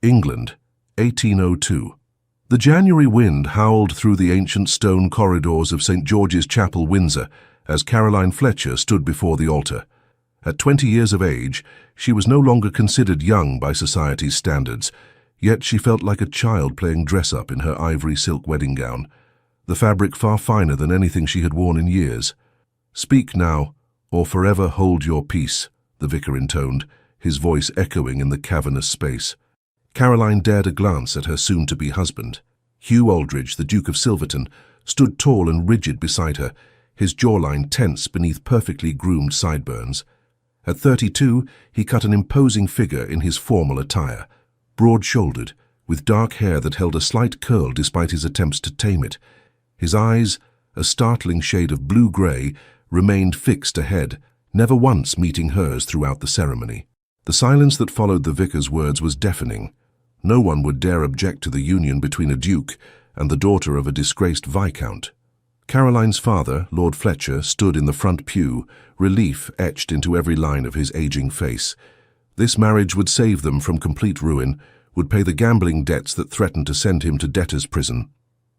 England, 1802. The January wind howled through the ancient stone corridors of St. George's Chapel, Windsor, as Caroline Fletcher stood before the altar. At 20 years of age, she was no longer considered young by society's standards, yet she felt like a child playing dress-up in her ivory silk wedding gown, the fabric far finer than anything she had worn in years. "Speak now, or forever hold your peace," the vicar intoned, his voice echoing in the cavernous space. Caroline dared a glance at her soon-to-be husband. Hugh Aldridge, the Duke of Silverton, stood tall and rigid beside her, his jawline tense beneath perfectly groomed sideburns. At 32, he cut an imposing figure in his formal attire, broad-shouldered, with dark hair that held a slight curl despite his attempts to tame it. His eyes, a startling shade of blue-grey, remained fixed ahead, never once meeting hers throughout the ceremony. The silence that followed the vicar's words was deafening. No one would dare object to the union between a duke and the daughter of a disgraced viscount. Caroline's father, Lord Fletcher, stood in the front pew, relief etched into every line of his aging face. This marriage would save them from complete ruin, would pay the gambling debts that threatened to send him to debtor's prison.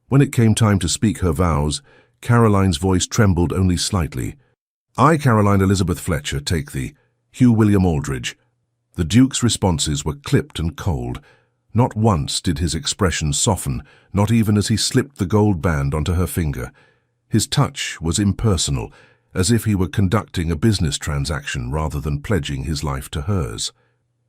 When it came time to speak her vows, Caroline's voice trembled only slightly. "I, Caroline Elizabeth Fletcher, take thee, Hugh William Aldridge." The Duke's responses were clipped and cold. Not once did his expression soften, not even as he slipped the gold band onto her finger. His touch was impersonal, as if he were conducting a business transaction rather than pledging his life to hers.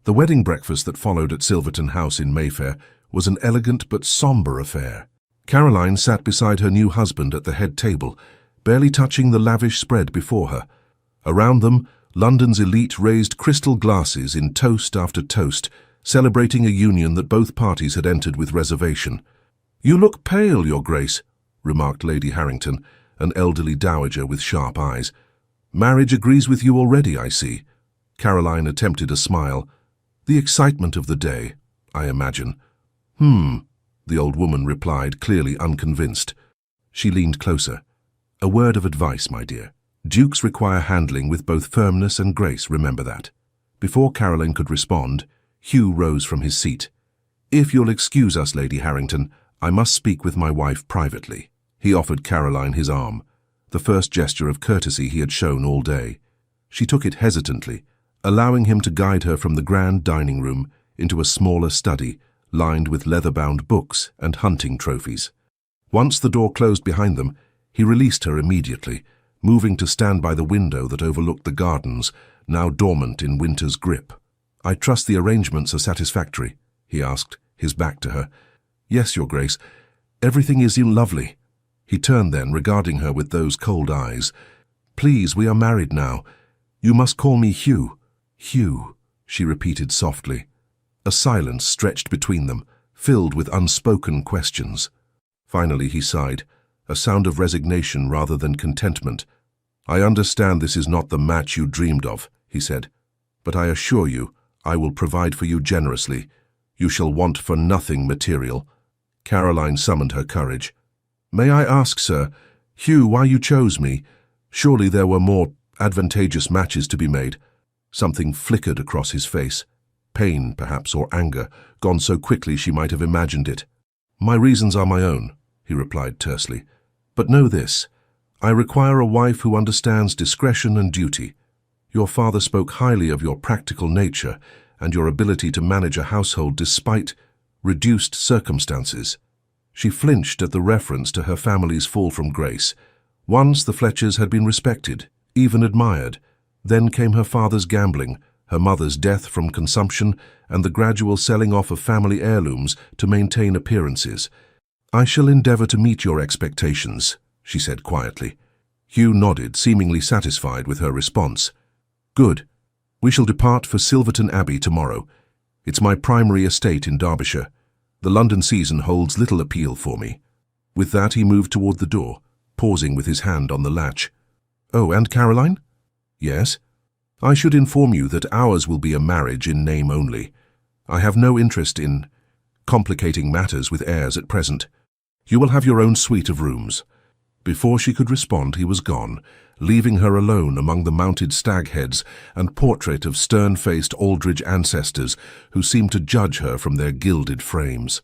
The wedding breakfast that followed at Silverton House in Mayfair was an elegant but sombre affair. Caroline sat beside her new husband at the head table, barely touching the lavish spread before her. Around them, London's elite raised crystal glasses in toast after toast, celebrating a union that both parties had entered with reservation. "You look pale, Your Grace," remarked Lady Harrington, an elderly dowager with sharp eyes. "Marriage agrees with you already, I see." Caroline attempted a smile. "The excitement of the day, I imagine." The old woman replied, clearly unconvinced. She leaned closer. "A word of advice, my dear. Dukes require handling with both firmness and grace, remember that." Before Caroline could respond, Hugh rose from his seat. "If you'll excuse us, Lady Harrington, I must speak with my wife privately." He offered Caroline his arm, the first gesture of courtesy he had shown all day. She took it hesitantly, allowing him to guide her from the grand dining room into a smaller study, lined with leather-bound books and hunting trophies. Once the door closed behind them, he released her immediately, moving to stand by the window that overlooked the gardens, now dormant in winter's grip. "I trust the arrangements are satisfactory?" he asked, his back to her. "Yes, Your Grace. Everything is lovely." He turned then, regarding her with those cold eyes. "Please, we are married now. You must call me Hugh." "Hugh," she repeated softly. A silence stretched between them, filled with unspoken questions. Finally he sighed, a sound of resignation rather than contentment. "I understand this is not the match you dreamed of," he said, "but I assure you, I will provide for you generously. You shall want for nothing material." Caroline summoned her courage. "May I ask, sir, Hugh, why you chose me? Surely there were more advantageous matches to be made." Something flickered across his face. Pain, perhaps, or anger, gone so quickly she might have imagined it. "My reasons are my own," he replied tersely. "But know this, I require a wife who understands discretion and duty. Your father spoke highly of your practical nature and your ability to manage a household despite reduced circumstances." She flinched at the reference to her family's fall from grace. Once the Fletchers had been respected, even admired. Then came her father's gambling, her mother's death from consumption, and the gradual selling off of family heirlooms to maintain appearances. "I shall endeavour to meet your expectations," she said quietly. Hugh nodded, seemingly satisfied with her response. "Good. We shall depart for Silverton Abbey tomorrow. It's my primary estate in Derbyshire. The London season holds little appeal for me." With that he moved toward the door, pausing with his hand on the latch. "Oh, and Caroline?" "Yes?" "I should inform you that ours will be a marriage in name only. I have no interest in complicating matters with heirs at present. You will have your own suite of rooms." Before she could respond, he was gone, leaving her alone among the mounted stag heads and portrait of stern-faced Aldridge ancestors who seemed to judge her from their gilded frames.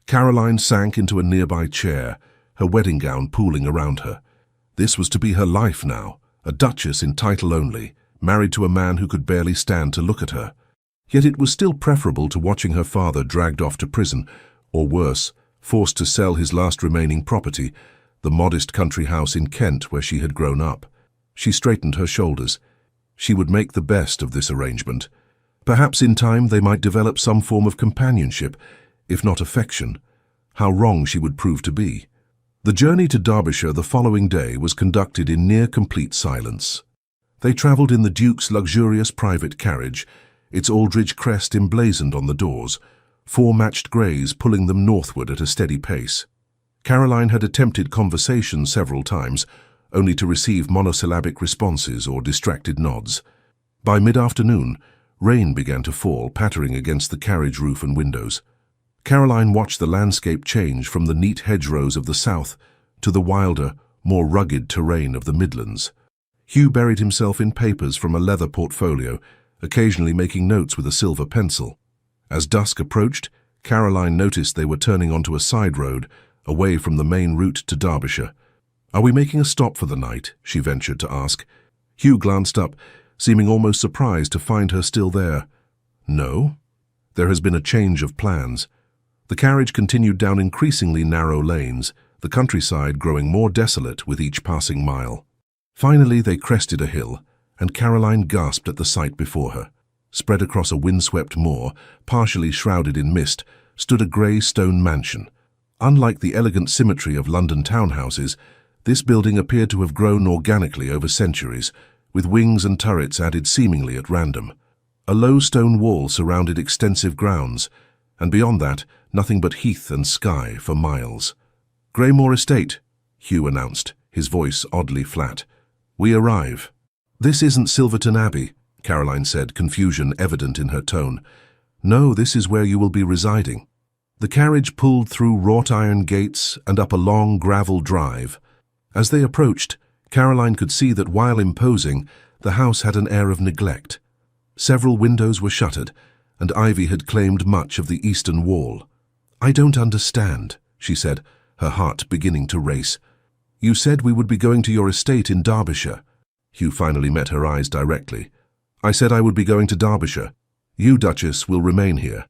Caroline sank into a nearby chair, her wedding gown pooling around her. This was to be her life now, a duchess in title only, married to a man who could barely stand to look at her. Yet it was still preferable to watching her father dragged off to prison, or worse, forced to sell his last remaining property, the modest country house in Kent where she had grown up. She straightened her shoulders. She would make the best of this arrangement. Perhaps in time they might develop some form of companionship, if not affection. How wrong she would prove to be. The journey to Derbyshire the following day was conducted in near-complete silence. They travelled in the Duke's luxurious private carriage, its Aldridge crest emblazoned on the doors, 4 matched greys pulling them northward at a steady pace. Caroline had attempted conversation several times, only to receive monosyllabic responses or distracted nods. By mid-afternoon, rain began to fall, pattering against the carriage roof and windows. Caroline watched the landscape change from the neat hedgerows of the south to the wilder, more rugged terrain of the Midlands. Hugh buried himself in papers from a leather portfolio, occasionally making notes with a silver pencil. As dusk approached, Caroline noticed they were turning onto a side road, away from the main route to Derbyshire. "Are we making a stop for the night?" she ventured to ask. Hugh glanced up, seeming almost surprised to find her still there. "No. There has been a change of plans." The carriage continued down increasingly narrow lanes, the countryside growing more desolate with each passing mile. Finally they crested a hill, and Caroline gasped at the sight before her. Spread across a windswept moor, partially shrouded in mist, stood a grey stone mansion. Unlike the elegant symmetry of London townhouses, this building appeared to have grown organically over centuries, with wings and turrets added seemingly at random. A low stone wall surrounded extensive grounds, and beyond that, nothing but heath and sky for miles. "Greymore Estate," Hugh announced, his voice oddly flat. "We arrive." "This isn't Silverton Abbey," Caroline said, confusion evident in her tone. "No, this is where you will be residing." The carriage pulled through wrought iron gates and up a long gravel drive. As they approached, Caroline could see that while imposing, the house had an air of neglect. Several windows were shuttered, and ivy had claimed much of the eastern wall. "I don't understand," she said, her heart beginning to race. "You said we would be going to your estate in Derbyshire." Hugh finally met her eyes directly. "I said I would be going to Derbyshire. You, Duchess, will remain here."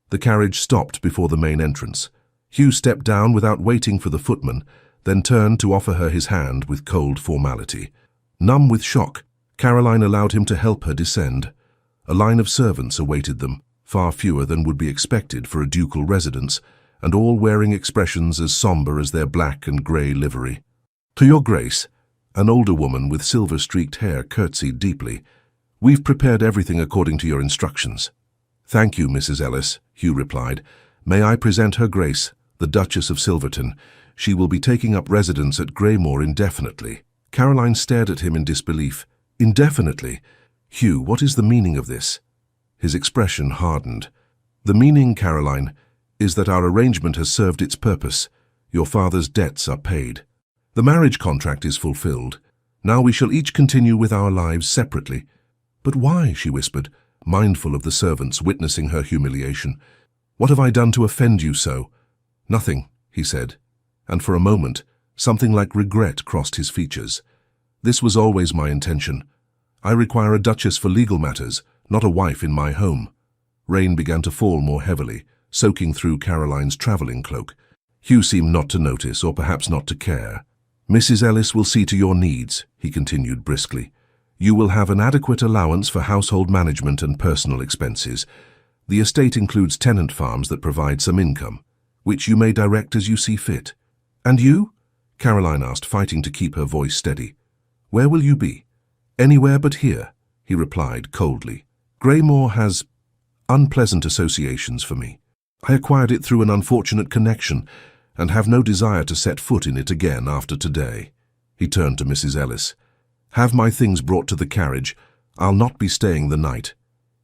The carriage stopped before the main entrance. Hugh stepped down without waiting for the footman, then turned to offer her his hand with cold formality. Numb with shock, Caroline allowed him to help her descend. A line of servants awaited them, far fewer than would be expected for a ducal residence, and all wearing expressions as sombre as their black and grey livery. "To your grace," an older woman with silver-streaked hair curtsied deeply. "We've prepared everything according to your instructions." "Thank you, Mrs. Ellis," Hugh replied. "May I present her grace, the Duchess of Silverton. She will be taking up residence at Greymore indefinitely." Caroline stared at him in disbelief. "Indefinitely? Hugh, what is the meaning of this?" His expression hardened. "The meaning, Caroline, is that our arrangement has served its purpose. Your father's debts are paid. The marriage contract is fulfilled. Now we shall each continue with our lives separately." "But why?" she whispered, mindful of the servants witnessing her humiliation. "What have I done to offend you so?" "Nothing," he said, and for a moment, something like regret crossed his features. "This was always my intention. I require a duchess for legal matters, not a wife in my home." Rain began to fall more heavily, soaking through Caroline's travelling cloak. Hugh seemed not to notice, or perhaps not to care. "Mrs. Ellis will see to your needs," he continued briskly. "You will have an adequate allowance for household management and personal expenses. The estate includes tenant farms that provide some income, which you may direct as you see fit." "And you?" Caroline asked, fighting to keep her voice steady. "Where will you be?" "Anywhere but here," he replied coldly. "Greymore has unpleasant associations for me. I acquired it through an unfortunate connection, and have no desire to set foot in it again after today." He turned to Mrs. Ellis. "Have my things brought to the carriage. I'll not be staying the night."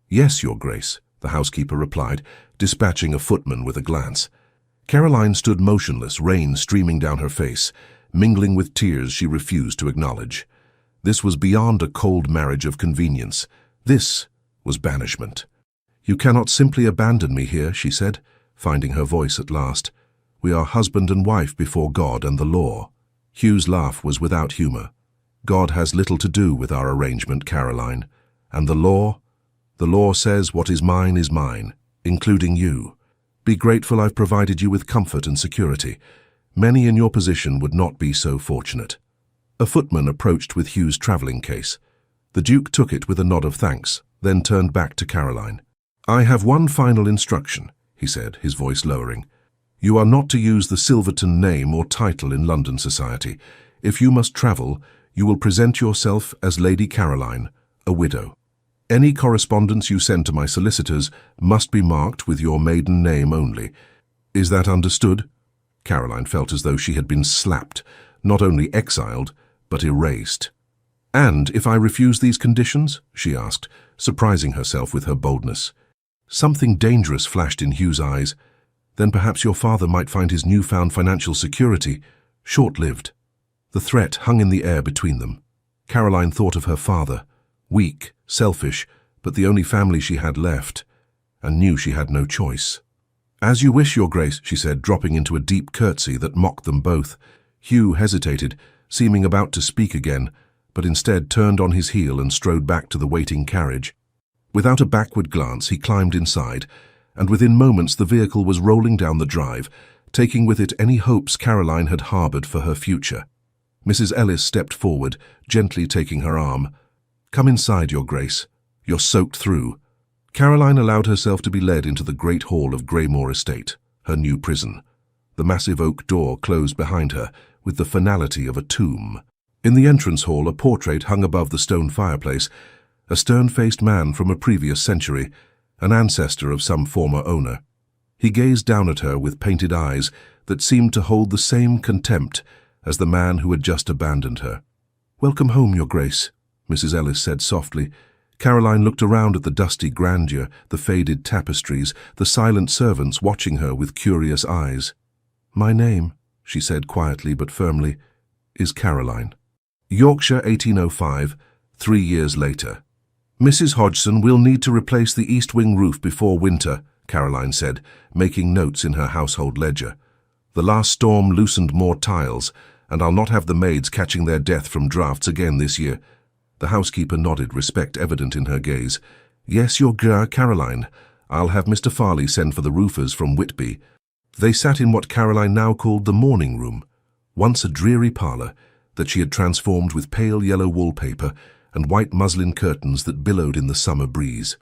"Yes, Your Grace," the housekeeper replied, dispatching a footman with a glance. Caroline stood motionless, rain streaming down her face, mingling with tears she refused to acknowledge. This was beyond a cold marriage of convenience. This was banishment. "You cannot simply abandon me here," she said, finding her voice at last. "We are husband and wife before God and the law." Hugh's laugh was without humor. "God has little to do with our arrangement, Caroline. And the law? The law says what is mine, including you. Be grateful I've provided you with comfort and security. Many in your position would not be so fortunate." A footman approached with Hugh's travelling case. The Duke took it with a nod of thanks, then turned back to Caroline. "I have one final instruction," he said, his voice lowering. "You are not to use the Silverton name or title in London society. If you must travel, you will present yourself as Lady Caroline, a widow. Any correspondence you send to my solicitors must be marked with your maiden name only. Is that understood?" Caroline felt as though she had been slapped, not only exiled, but erased. "And if I refuse these conditions?" she asked, surprising herself with her boldness. Something dangerous flashed in Hugh's eyes. "Then perhaps your father might find his newfound financial security short-lived." The threat hung in the air between them. Caroline thought of her father, weak, selfish, but the only family she had left, and knew she had no choice. "As you wish, Your Grace," she said, dropping into a deep curtsy that mocked them both. Hugh hesitated, seeming about to speak again, but instead turned on his heel and strode back to the waiting carriage. Without a backward glance, he climbed inside, and within moments the vehicle was rolling down the drive, taking with it any hopes Caroline had harboured for her future. Mrs. Ellis stepped forward, gently taking her arm. "Come inside, Your Grace. You're soaked through." Caroline allowed herself to be led into the great hall of Greymoor estate, her new prison. The massive oak door closed behind her, with the finality of a tomb. In the entrance hall, a portrait hung above the stone fireplace, a stern-faced man from a previous century, an ancestor of some former owner. He gazed down at her with painted eyes that seemed to hold the same contempt as the man who had just abandoned her. "Welcome home, Your Grace," Mrs. Ellis said softly. Caroline looked around at the dusty grandeur, the faded tapestries, the silent servants watching her with curious eyes. "My name," she said quietly but firmly, "is Caroline." Yorkshire, 1805, 3 years later. "Mrs. Hodgson will need to replace the east wing roof before winter," Caroline said, making notes in her household ledger. "The last storm loosened more tiles, and I'll not have the maids catching their death from drafts again this year." The housekeeper nodded, respect evident in her gaze. "Yes, Your Grace, Caroline. I'll have Mr. Farley send for the roofers from Whitby." They sat in what Caroline now called the morning room, once a dreary parlour that she had transformed with pale yellow wallpaper and white muslin curtains that billowed in the summer breeze.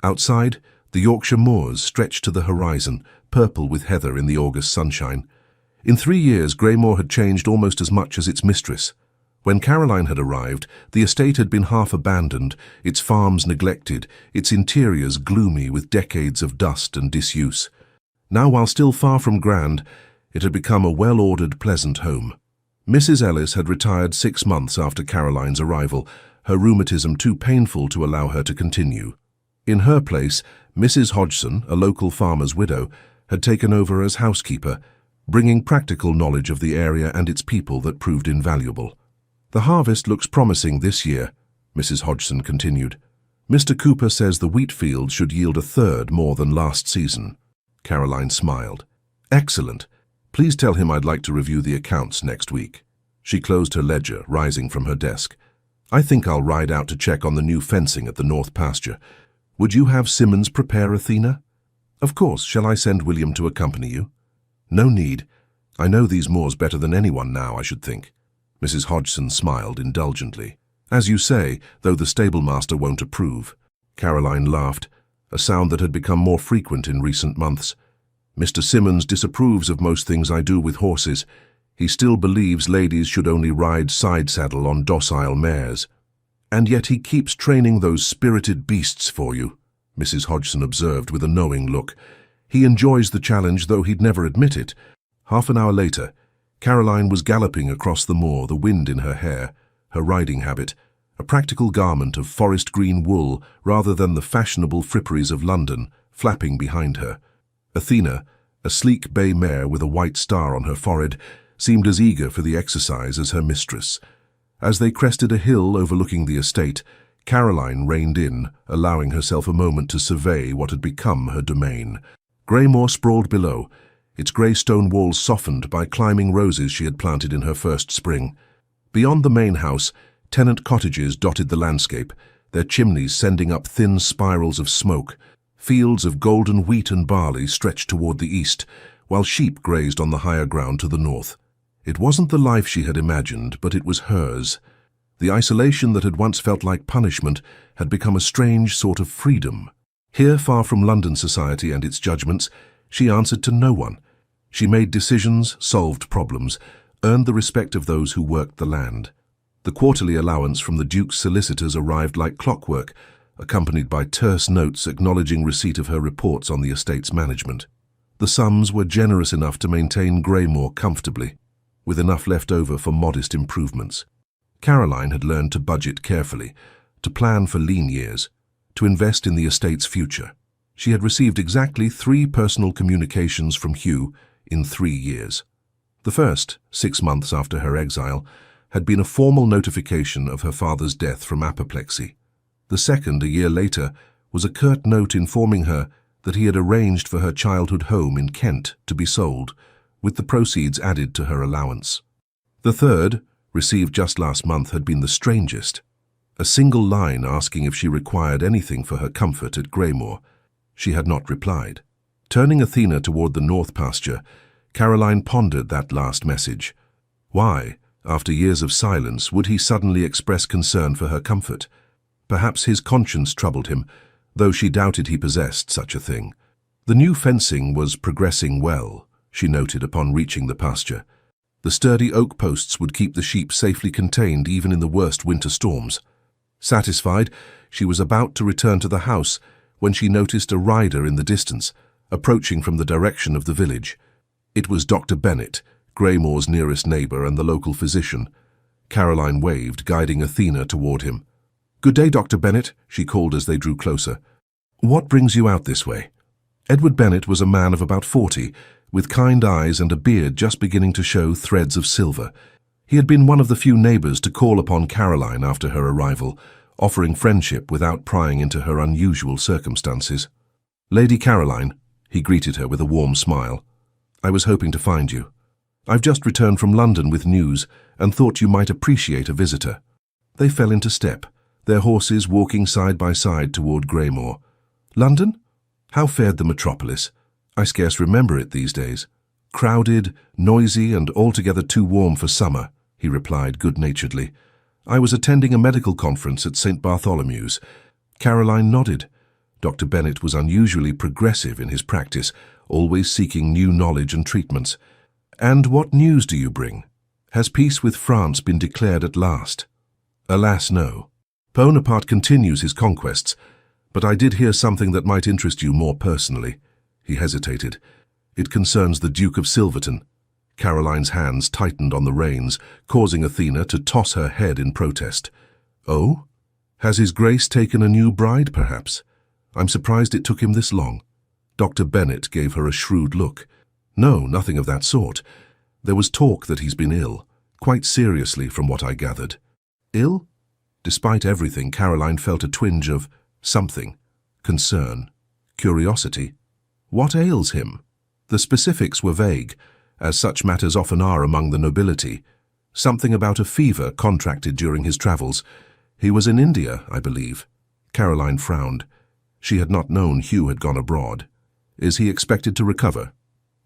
Outside, the Yorkshire moors stretched to the horizon, purple with heather in the August sunshine. In 3 years, Greymoor had changed almost as much as its mistress. When Caroline had arrived, the estate had been half abandoned, its farms neglected, its interiors gloomy with decades of dust and disuse. Now, while still far from grand, it had become a well-ordered, pleasant home. Mrs. Ellis had retired 6 months after Caroline's arrival, her rheumatism too painful to allow her to continue. In her place, Mrs. Hodgson, a local farmer's widow, had taken over as housekeeper, bringing practical knowledge of the area and its people that proved invaluable. "The harvest looks promising this year," Mrs. Hodgson continued. "Mr. Cooper says the wheat field should yield 1/3 more than last season." Caroline smiled. "Excellent. Please tell him I'd like to review the accounts next week." She closed her ledger, rising from her desk. "I think I'll ride out to check on the new fencing at the north pasture. Would you have Simmons prepare Athena?" "Of course. Shall I send William to accompany you?" "No need. I know these moors better than anyone now, I should think." Mrs. Hodgson smiled indulgently. "As you say, though the stablemaster won't approve." Caroline laughed, a sound that had become more frequent in recent months. "Mr. Simmons disapproves of most things I do with horses. He still believes ladies should only ride side-saddle on docile mares." "And yet he keeps training those spirited beasts for you," Mrs. Hodgson observed with a knowing look. "He enjoys the challenge, though he'd never admit it." Half an hour later, Caroline was galloping across the moor, the wind in her hair, her riding habit, a practical garment of forest green wool rather than the fashionable fripperies of London, flapping behind her. Athena, a sleek bay mare with a white star on her forehead, seemed as eager for the exercise as her mistress. As they crested a hill overlooking the estate, Caroline reined in, allowing herself a moment to survey what had become her domain. Greymore sprawled below, its grey stone walls softened by climbing roses she had planted in her first spring. Beyond the main house, tenant cottages dotted the landscape, their chimneys sending up thin spirals of smoke. Fields of golden wheat and barley stretched toward the east, while sheep grazed on the higher ground to the north. It wasn't the life she had imagined, but it was hers. The isolation that had once felt like punishment had become a strange sort of freedom. Here, far from London society and its judgments, she answered to no one. She made decisions, solved problems, earned the respect of those who worked the land. The quarterly allowance from the Duke's solicitors arrived like clockwork, accompanied by terse notes acknowledging receipt of her reports on the estate's management. The sums were generous enough to maintain Greymoor comfortably, with enough left over for modest improvements. Caroline had learned to budget carefully, to plan for lean years, to invest in the estate's future. She had received exactly 3 personal communications from Hugh in 3 years. The first, 6 months after her exile, had been a formal notification of her father's death from apoplexy. The second, a year later, was a curt note informing her that he had arranged for her childhood home in Kent to be sold, with the proceeds added to her allowance. The third, received just last month, had been the strangest. A single line asking if she required anything for her comfort at Greymore. She had not replied. Turning Athena toward the north pasture, Caroline pondered that last message. Why, after years of silence, would he suddenly express concern for her comfort? Perhaps his conscience troubled him, though she doubted he possessed such a thing. The new fencing was progressing well, she noted upon reaching the pasture. The sturdy oak posts would keep the sheep safely contained even in the worst winter storms. Satisfied, she was about to return to the house when she noticed a rider in the distance, approaching from the direction of the village. It was Dr. Bennet, Greymoor's nearest neighbour and the local physician. Caroline waved, guiding Athena toward him. "Good day, Dr. Bennet," she called as they drew closer. "What brings you out this way?" Edward Bennet was a man of about 40, with kind eyes and a beard just beginning to show threads of silver. He had been one of the few neighbours to call upon Caroline after her arrival, offering friendship without prying into her unusual circumstances. "Lady Caroline," he greeted her with a warm smile. "I was hoping to find you. I've just returned from London with news and thought you might appreciate a visitor." They fell into step, their horses walking side by side toward Greymoor. "London? How fared the metropolis? I scarce remember it these days." "Crowded, noisy, and altogether too warm for summer," he replied good-naturedly. "I was attending a medical conference at St. Bartholomew's." Caroline nodded. Dr. Bennet was unusually progressive in his practice, always seeking new knowledge and treatments. "And what news do you bring? Has peace with France been declared at last?" "Alas, no. Bonaparte continues his conquests, but I did hear something that might interest you more personally." He hesitated. "It concerns the Duke of Silverton." Caroline's hands tightened on the reins, causing Athena to toss her head in protest. "Oh? Has His Grace taken a new bride, perhaps? I'm surprised it took him this long." Dr. Bennet gave her a shrewd look. "No, nothing of that sort. There was talk that he's been ill, quite seriously from what I gathered." "Ill?" Despite everything, Caroline felt a twinge of something. Concern. Curiosity. What ails him? The specifics were vague, as such matters often are among the nobility. Something about a fever contracted during his travels. He was in India, I believe. Caroline frowned. She had not known Hugh had gone abroad. "Is he expected to recover?"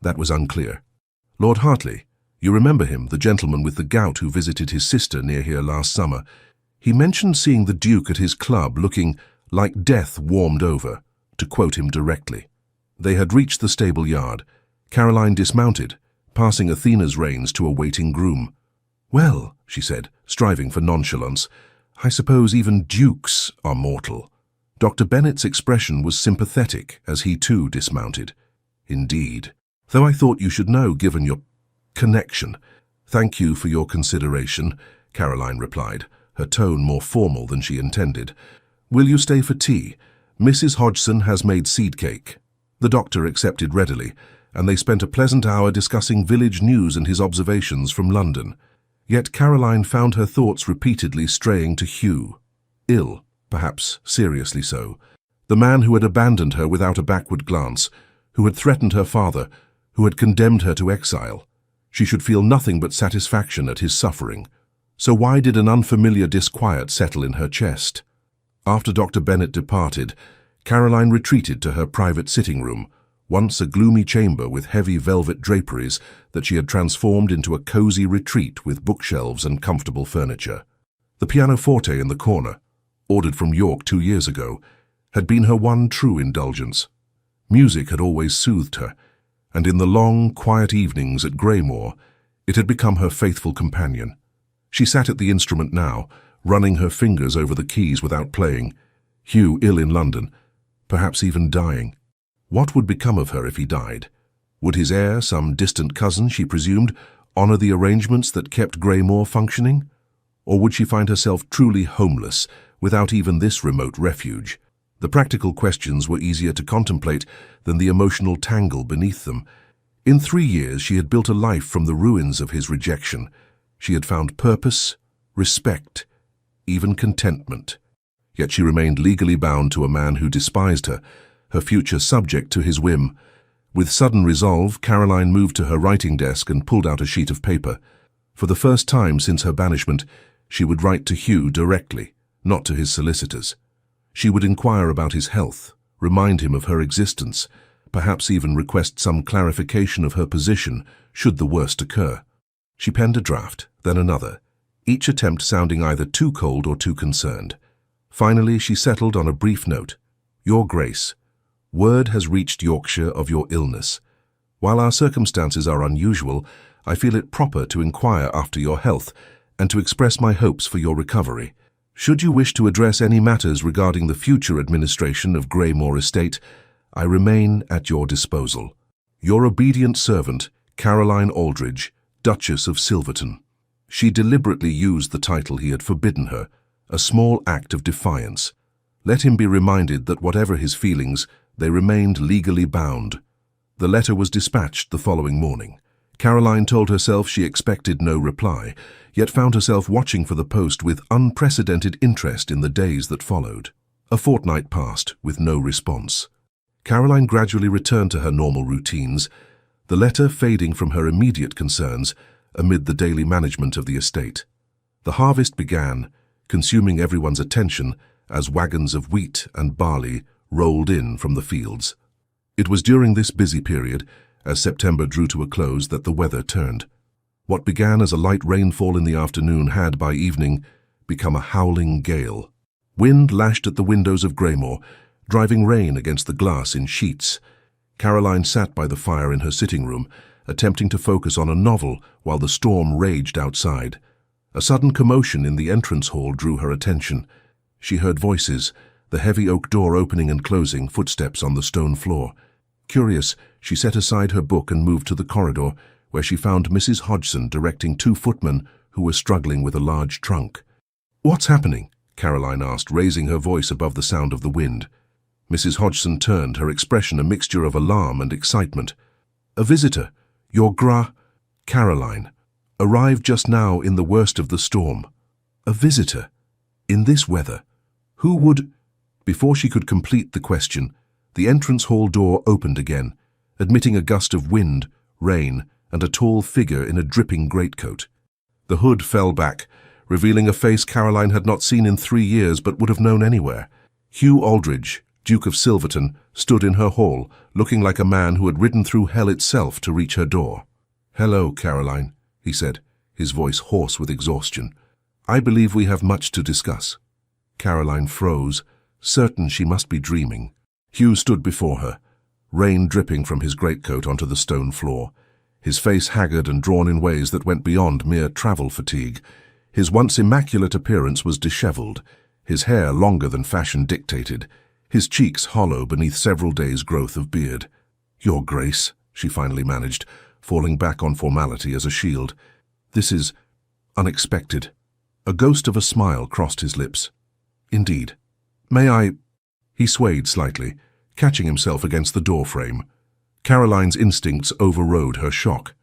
That was unclear. "Lord Hartley, you remember him, the gentleman with the gout who visited his sister near here last summer. He mentioned seeing the Duke at his club looking like death warmed over, to quote him directly." They had reached the stable yard. Caroline dismounted, passing Athena's reins to a waiting groom. "Well," she said, striving for nonchalance, "I suppose even dukes are mortal." Dr. Bennet's expression was sympathetic as he too dismounted. "Indeed. Though I thought you should know, given your connection." "Thank you for your consideration," Caroline replied, her tone more formal than she intended. "Will you stay for tea? Mrs. Hodgson has made seed cake." The doctor accepted readily, and they spent a pleasant hour discussing village news and his observations from London. Yet Caroline found her thoughts repeatedly straying to Hugh. Ill, perhaps seriously so. The man who had abandoned her without a backward glance, who had threatened her father, who had condemned her to exile. She should feel nothing but satisfaction at his suffering. So why did an unfamiliar disquiet settle in her chest? After Dr. Bennet departed, Caroline retreated to her private sitting room, once a gloomy chamber with heavy velvet draperies that she had transformed into a cozy retreat with bookshelves and comfortable furniture. The pianoforte in the corner, ordered from York 2 years ago, had been her one true indulgence. Music had always soothed her, and in the long, quiet evenings at Greymoor, it had become her faithful companion. She sat at the instrument now, running her fingers over the keys without playing. Hugh ill in London, perhaps even dying. What would become of her if he died? Would his heir, some distant cousin, she presumed, honour the arrangements that kept Greymoor functioning? Or would she find herself truly homeless, without even this remote refuge? The practical questions were easier to contemplate than the emotional tangle beneath them. In 3 years she had built a life from the ruins of his rejection. She had found purpose, respect, even contentment. Yet she remained legally bound to a man who despised her, her future subject to his whim. With sudden resolve, Caroline moved to her writing desk and pulled out a sheet of paper. For the first time since her banishment, she would write to Hugh directly, not to his solicitors. She would inquire about his health, remind him of her existence, perhaps even request some clarification of her position should the worst occur. She penned a draft, then another, each attempt sounding either too cold or too concerned. Finally, she settled on a brief note. Your Grace, word has reached Yorkshire of your illness. While our circumstances are unusual, I feel it proper to inquire after your health and to express my hopes for your recovery. Should you wish to address any matters regarding the future administration of Greymore estate, I remain at your disposal. Your obedient servant, Caroline Aldridge, Duchess of Silverton. She deliberately used the title he had forbidden her, a small act of defiance. Let him be reminded that whatever his feelings, they remained legally bound. The letter was dispatched the following morning. Caroline told herself she expected no reply, yet found herself watching for the post with unprecedented interest in the days that followed. A fortnight passed with no response. Caroline gradually returned to her normal routines, the letter fading from her immediate concerns amid the daily management of the estate. The harvest began, consuming everyone's attention as wagons of wheat and barley rolled in from the fields. It was during this busy period, as September drew to a close, that the weather turned. What began as a light rainfall in the afternoon had, by evening, become a howling gale. Wind lashed at the windows of Greymore, driving rain against the glass in sheets. Caroline sat by the fire in her sitting room, attempting to focus on a novel while the storm raged outside. A sudden commotion in the entrance hall drew her attention. She heard voices, the heavy oak door opening and closing, footsteps on the stone floor. Curious, she set aside her book and moved to the corridor, where she found Mrs. Hodgson directing 2 footmen who were struggling with a large trunk. "What's happening?" Caroline asked, raising her voice above the sound of the wind. Mrs. Hodgson turned, her expression a mixture of alarm and excitement. "A visitor, your Caroline, arrived just now in the worst of the storm." "A visitor? In this weather? Who would—" Before she could complete the question, the entrance hall door opened again, admitting a gust of wind, rain, and a tall figure in a dripping greatcoat. The hood fell back, revealing a face Caroline had not seen in 3 years but would have known anywhere. Hugh Aldridge, Duke of Silverton, stood in her hall, looking like a man who had ridden through hell itself to reach her door. "Hello, Caroline," he said, his voice hoarse with exhaustion. "I believe we have much to discuss." Caroline froze, certain she must be dreaming. Hugh stood before her, rain dripping from his greatcoat onto the stone floor, his face haggard and drawn in ways that went beyond mere travel fatigue. His once immaculate appearance was dishevelled, his hair longer than fashion dictated, his cheeks hollow beneath several days' growth of beard. "Your Grace," she finally managed, falling back on formality as a shield. "This is unexpected." A ghost of a smile crossed his lips. "Indeed. May I—" He swayed slightly, catching himself against the door frame. Caroline's instincts overrode her shock.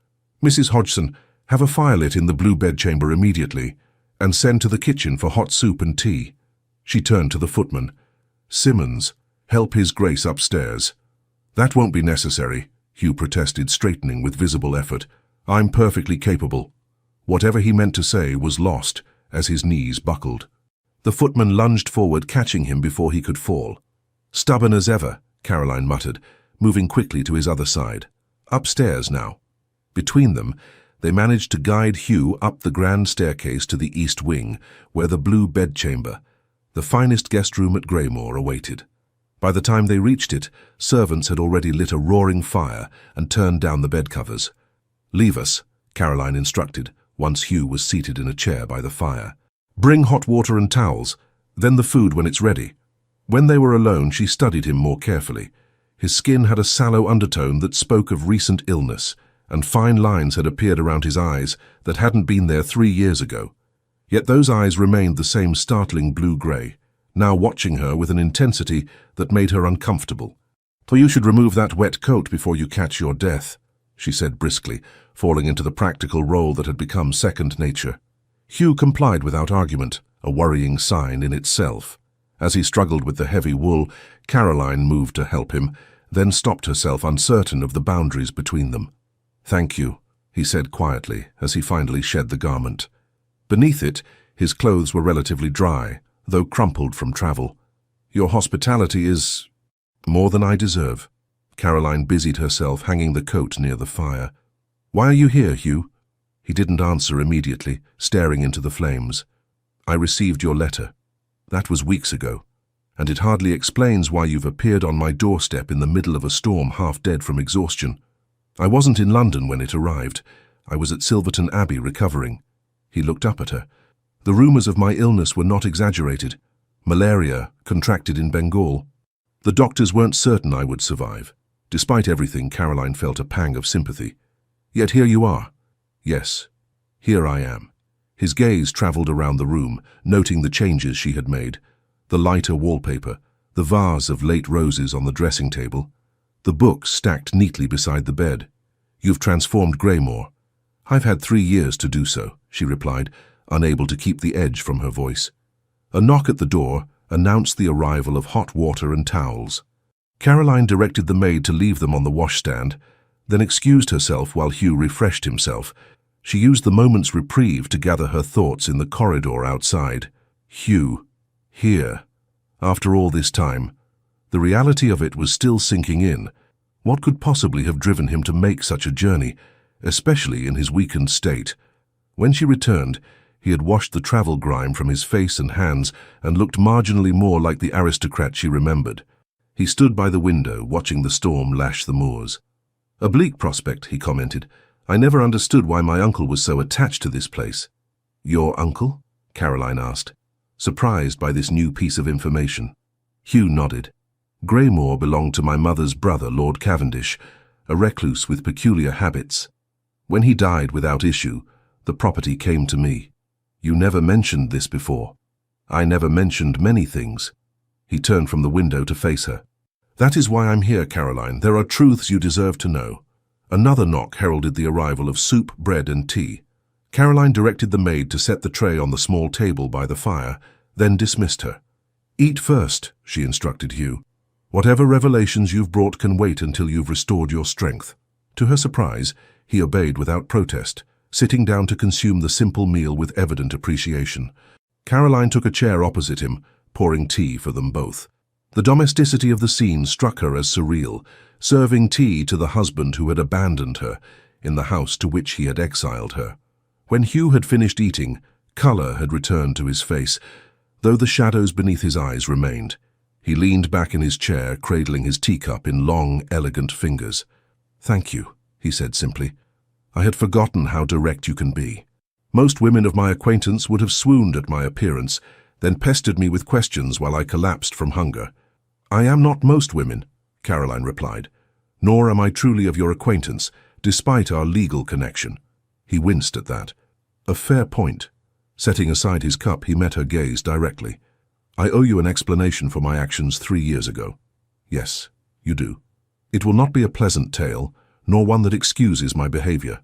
"Mrs. Hodgson, Have a fire lit in the blue bedchamber immediately, and send to the kitchen for hot soup and tea. She turned to the footman. Simmons, help His Grace upstairs. That won't be necessary, Hugh protested, straightening with visible effort. I'm perfectly capable. Whatever he meant to say was lost as his knees buckled. The footman lunged forward, catching him before he could fall. Stubborn as ever, Caroline muttered, moving quickly to his other side. Upstairs now. Between them, they managed to guide Hugh up the grand staircase to the east wing, where the blue bedchamber, the finest guest room at Greymore, awaited. By the time they reached it, servants had already lit a roaring fire and turned down the bedcovers. Leave us, Caroline instructed, once Hugh was seated in a chair by the fire. Bring hot water and towels, then the food when it's ready. When they were alone, she studied him more carefully. His skin had a sallow undertone that spoke of recent illness, and fine lines had appeared around his eyes that hadn't been there 3 years ago. Yet those eyes remained the same startling blue-grey, now watching her with an intensity that made her uncomfortable. "So you should remove that wet coat before you catch your death," she said briskly, falling into the practical role that had become second nature. Hugh complied without argument, a worrying sign in itself. As he struggled with the heavy wool, Caroline moved to help him, then stopped herself, uncertain of the boundaries between them. "Thank you," he said quietly as he finally shed the garment. Beneath it, his clothes were relatively dry, though crumpled from travel. "Your hospitality is more than I deserve." Caroline busied herself hanging the coat near the fire. "Why are you here, Hugh?" He didn't answer immediately, staring into the flames. "I received your letter. That was weeks ago, and it hardly explains why you've appeared on my doorstep in the middle of a storm, half dead from exhaustion. I wasn't in London when it arrived. I was at Silverton Abbey recovering." He looked up at her. "The rumours of my illness were not exaggerated. Malaria, contracted in Bengal. The doctors weren't certain I would survive." Despite everything, Caroline felt a pang of sympathy. "Yet here you are." "Yes, here I am." His gaze travelled around the room, noting the changes she had made. The lighter wallpaper, the vase of late roses on the dressing table, the books stacked neatly beside the bed. "You've transformed Greymoor." "I've had 3 years to do so," she replied, unable to keep the edge from her voice. A knock at the door announced the arrival of hot water and towels. Caroline directed the maid to leave them on the washstand, then excused herself while Hugh refreshed himself. She used the moment's reprieve to gather her thoughts in the corridor outside. Hugh, here, after all this time. The reality of it was still sinking in. What could possibly have driven him to make such a journey, especially in his weakened state? When she returned, he had washed the travel grime from his face and hands and looked marginally more like the aristocrat she remembered. He stood by the window, watching the storm lash the moors. "A bleak prospect," he commented. "I never understood why my uncle was so attached to this place." "Your uncle?" Caroline asked, surprised by this new piece of information. Hugh nodded. "Greymore belonged to my mother's brother, Lord Cavendish, a recluse with peculiar habits. When he died without issue, the property came to me. You never mentioned this before." "I never mentioned many things." He turned from the window to face her. "That is why I'm here, Caroline. There are truths you deserve to know." Another knock heralded the arrival of soup, bread, and tea. Caroline directed the maid to set the tray on the small table by the fire, then dismissed her. "Eat first," she instructed Hugh. "Whatever revelations you've brought can wait until you've restored your strength." To her surprise, he obeyed without protest, sitting down to consume the simple meal with evident appreciation. Caroline took a chair opposite him, pouring tea for them both. The domesticity of the scene struck her as surreal, serving tea to the husband who had abandoned her in the house to which he had exiled her. When Hugh had finished eating, colour had returned to his face, though the shadows beneath his eyes remained. He leaned back in his chair, cradling his teacup in long, elegant fingers. "Thank you," he said simply. "I had forgotten how direct you can be. Most women of my acquaintance would have swooned at my appearance, then pestered me with questions while I collapsed from hunger." "I am not most women," Caroline replied. "Nor am I truly of your acquaintance, despite our legal connection." He winced at that. "A fair point." Setting aside his cup, he met her gaze directly. "I owe you an explanation for my actions 3 years ago." "Yes, you do. It will not be a pleasant tale, nor one that excuses my behavior.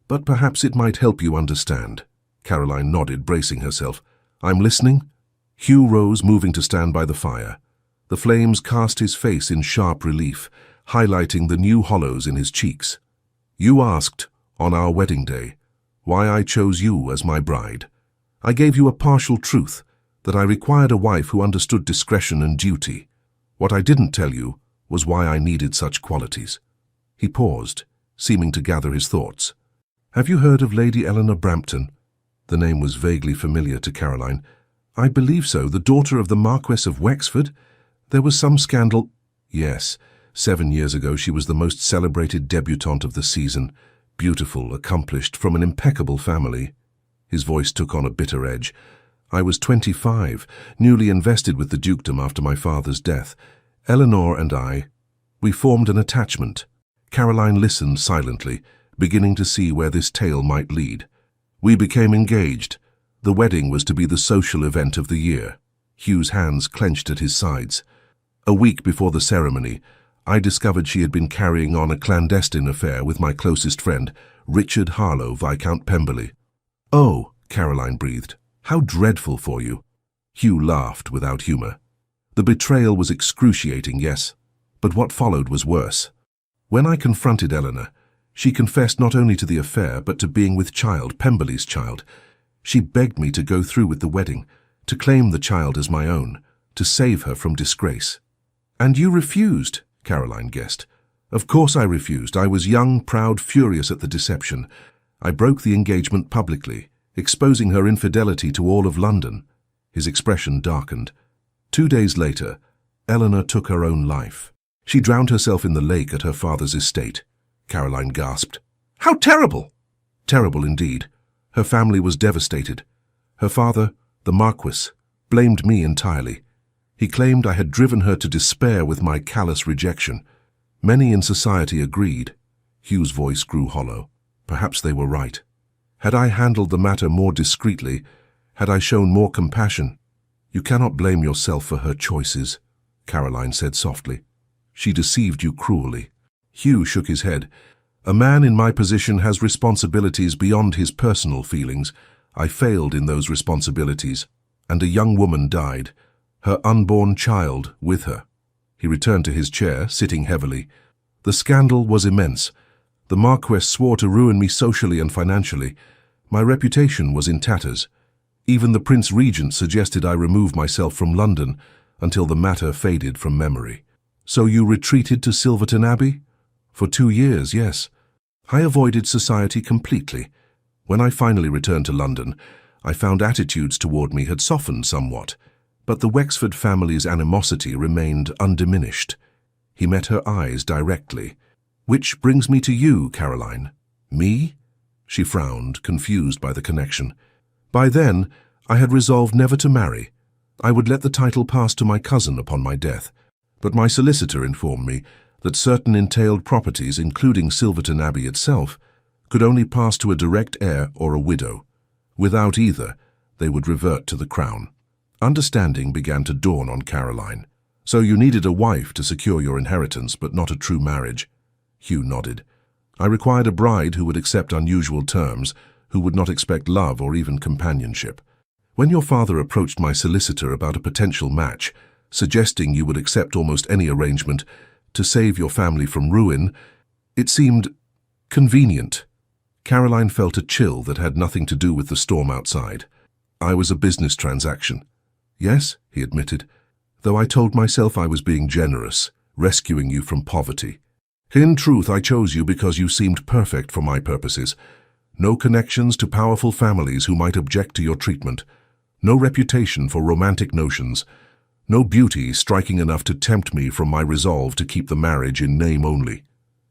But perhaps it might help you understand. Caroline nodded, bracing herself. I'm listening. Hugh rose, moving to stand by the fire. The flames cast his face in sharp relief, highlighting the new hollows in his cheeks. You asked, on our wedding day, why I chose you as my bride. I gave you a partial truth, that I required a wife who understood discretion and duty. What I didn't tell you was why I needed such qualities. He paused, seeming to gather his thoughts. Have you heard of Lady Eleanor Brampton? The name was vaguely familiar to Caroline. I believe so, the daughter of the Marquess of Wexford. There was some scandal. Yes, 7 years ago she was the most celebrated debutante of the season. Beautiful, accomplished, from an impeccable family. His voice took on a bitter edge. I was 25, newly invested with the dukedom after my father's death. Eleanor and we formed an attachment. Caroline listened silently, beginning to see where this tale might lead. We became engaged. The wedding was to be the social event of the year. Hugh's hands clenched at his sides. A week before the ceremony, I discovered she had been carrying on a clandestine affair with my closest friend, Richard Harlow, Viscount Pemberley. Oh, Caroline breathed. How dreadful for you. Hugh laughed without humor. The betrayal was excruciating, yes, but what followed was worse. When I confronted Eleanor, she confessed not only to the affair, but to being with child, Pemberley's child. She begged me to go through with the wedding, to claim the child as my own, to save her from disgrace. And you refused, Caroline guessed. Of course I refused. I was young, proud, furious at the deception. I broke the engagement publicly, exposing her infidelity to all of London. His expression darkened. 2 days later, Eleanor took her own life. She drowned herself in the lake at her father's estate. Caroline gasped. How terrible! Terrible indeed. Her family was devastated. Her father, the Marquis, blamed me entirely. He claimed I had driven her to despair with my callous rejection. Many in society agreed. Hugh's voice grew hollow. Perhaps they were right. Had I handled the matter more discreetly, had I shown more compassion, you cannot blame yourself for her choices, Caroline said softly. She deceived you cruelly. Hugh shook his head. A man in my position has responsibilities beyond his personal feelings. I failed in those responsibilities, and a young woman died, her unborn child with her. He returned to his chair, sitting heavily. The scandal was immense. The Marquess swore to ruin me socially and financially. My reputation was in tatters. Even the Prince Regent suggested I remove myself from London until the matter faded from memory. So you retreated to Silverton Abbey? For 2 years, yes. I avoided society completely. When I finally returned to London, I found attitudes toward me had softened somewhat, but the Wexford family's animosity remained undiminished. He met her eyes directly. Which brings me to you, Caroline. Me? She frowned, confused by the connection. By then, I had resolved never to marry. I would let the title pass to my cousin upon my death, but my solicitor informed me that certain entailed properties, including Silverton Abbey itself, could only pass to a direct heir or a widow. Without either, they would revert to the crown. Understanding began to dawn on Caroline. So you needed a wife to secure your inheritance, but not a true marriage. Hugh nodded. I required a bride who would accept unusual terms, who would not expect love or even companionship. When your father approached my solicitor about a potential match, suggesting you would accept almost any arrangement to save your family from ruin, it seemed convenient. Caroline felt a chill that had nothing to do with the storm outside. I was a business transaction. Yes, he admitted, though I told myself I was being generous, rescuing you from poverty. In truth, I chose you because you seemed perfect for my purposes. No connections to powerful families who might object to your treatment. No reputation for romantic notions. No beauty striking enough to tempt me from my resolve to keep the marriage in name only.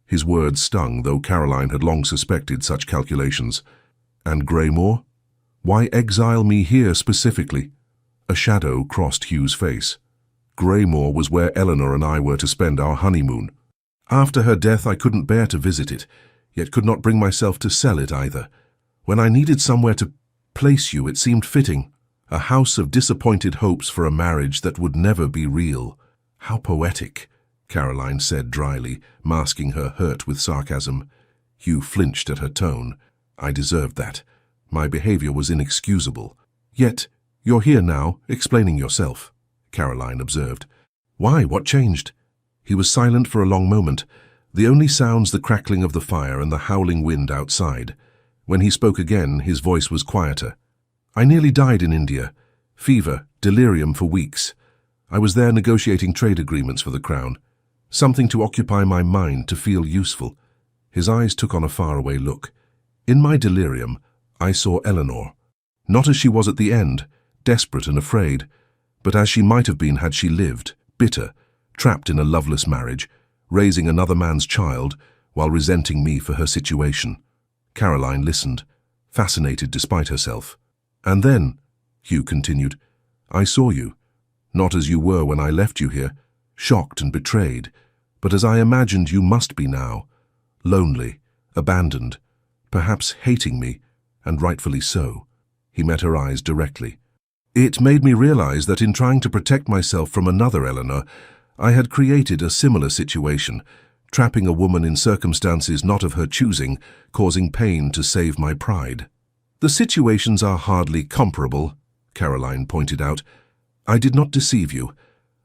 His words stung, though Caroline had long suspected such calculations. And Greymore? Why exile me here specifically? A shadow crossed Hugh's face. Greymore was where Eleanor and I were to spend our honeymoon. After her death, I couldn't bear to visit it, yet could not bring myself to sell it either. When I needed somewhere to place you, it seemed fitting. A house of disappointed hopes for a marriage that would never be real. How poetic, Caroline said dryly, masking her hurt with sarcasm. Hugh flinched at her tone. I deserved that. My behavior was inexcusable. Yet, you're here now, explaining yourself, Caroline observed. Why? What changed? He was silent for a long moment, the only sounds the crackling of the fire and the howling wind outside. When he spoke again, his voice was quieter. I nearly died in India. Fever, delirium for weeks. I was there negotiating trade agreements for the crown. Something to occupy my mind, to feel useful. His eyes took on a faraway look. In my delirium, I saw Eleanor. Not as she was at the end, desperate and afraid, but as she might have been had she lived, bitter, trapped in a loveless marriage, raising another man's child while resenting me for her situation. Caroline listened, fascinated despite herself. And then, Hugh continued, I saw you, not as you were when I left you here, shocked and betrayed, but as I imagined you must be now, lonely, abandoned, perhaps hating me, and rightfully so. He met her eyes directly. It made me realize that in trying to protect myself from another Eleanor, I had created a similar situation, trapping a woman in circumstances not of her choosing, causing pain to save my pride. The situations are hardly comparable, Caroline pointed out. I did not deceive you.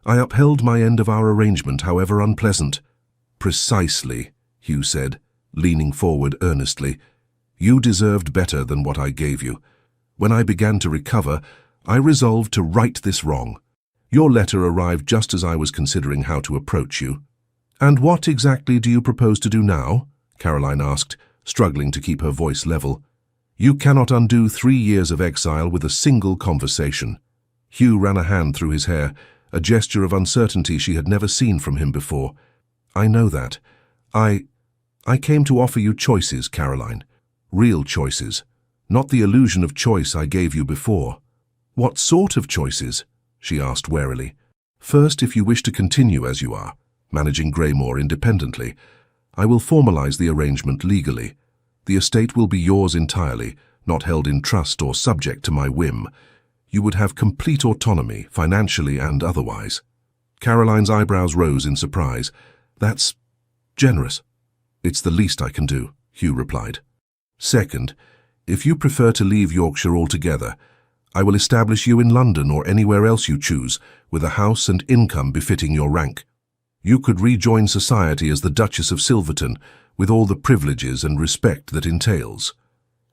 I upheld my end of our arrangement, however unpleasant. Precisely, Hugh said, leaning forward earnestly. You deserved better than what I gave you. When I began to recover, I resolved to right this wrong. Your letter arrived just as I was considering how to approach you. And what exactly do you propose to do now? Caroline asked, struggling to keep her voice level. You cannot undo 3 years of exile with a single conversation. Hugh ran a hand through his hair, a gesture of uncertainty she had never seen from him before. I know that. I came to offer you choices, Caroline. Real choices. Not the illusion of choice I gave you before. What sort of choices? She asked warily. First, if you wish to continue as you are, managing Greymore independently, I will formalize the arrangement legally. The estate will be yours entirely, not held in trust or subject to my whim. You would have complete autonomy, financially and otherwise. Caroline's eyebrows rose in surprise. That's generous. It's the least I can do, Hugh replied. Second, if you prefer to leave Yorkshire altogether, I will establish you in London or anywhere else you choose, with a house and income befitting your rank. You could rejoin society as the Duchess of Silverton, with all the privileges and respect that entails.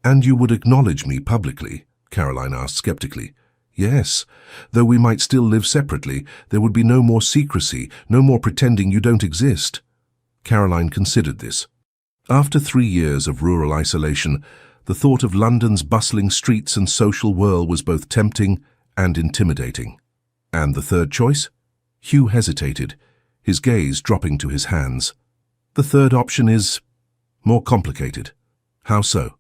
And you would acknowledge me publicly? Caroline asked skeptically. Yes, though we might still live separately, there would be no more secrecy, no more pretending you don't exist. Caroline considered this. After 3 years of rural isolation, the thought of London's bustling streets and social whirl was both tempting and intimidating. And the third choice? Hugh hesitated, his gaze dropping to his hands. The third option is more complicated. How so?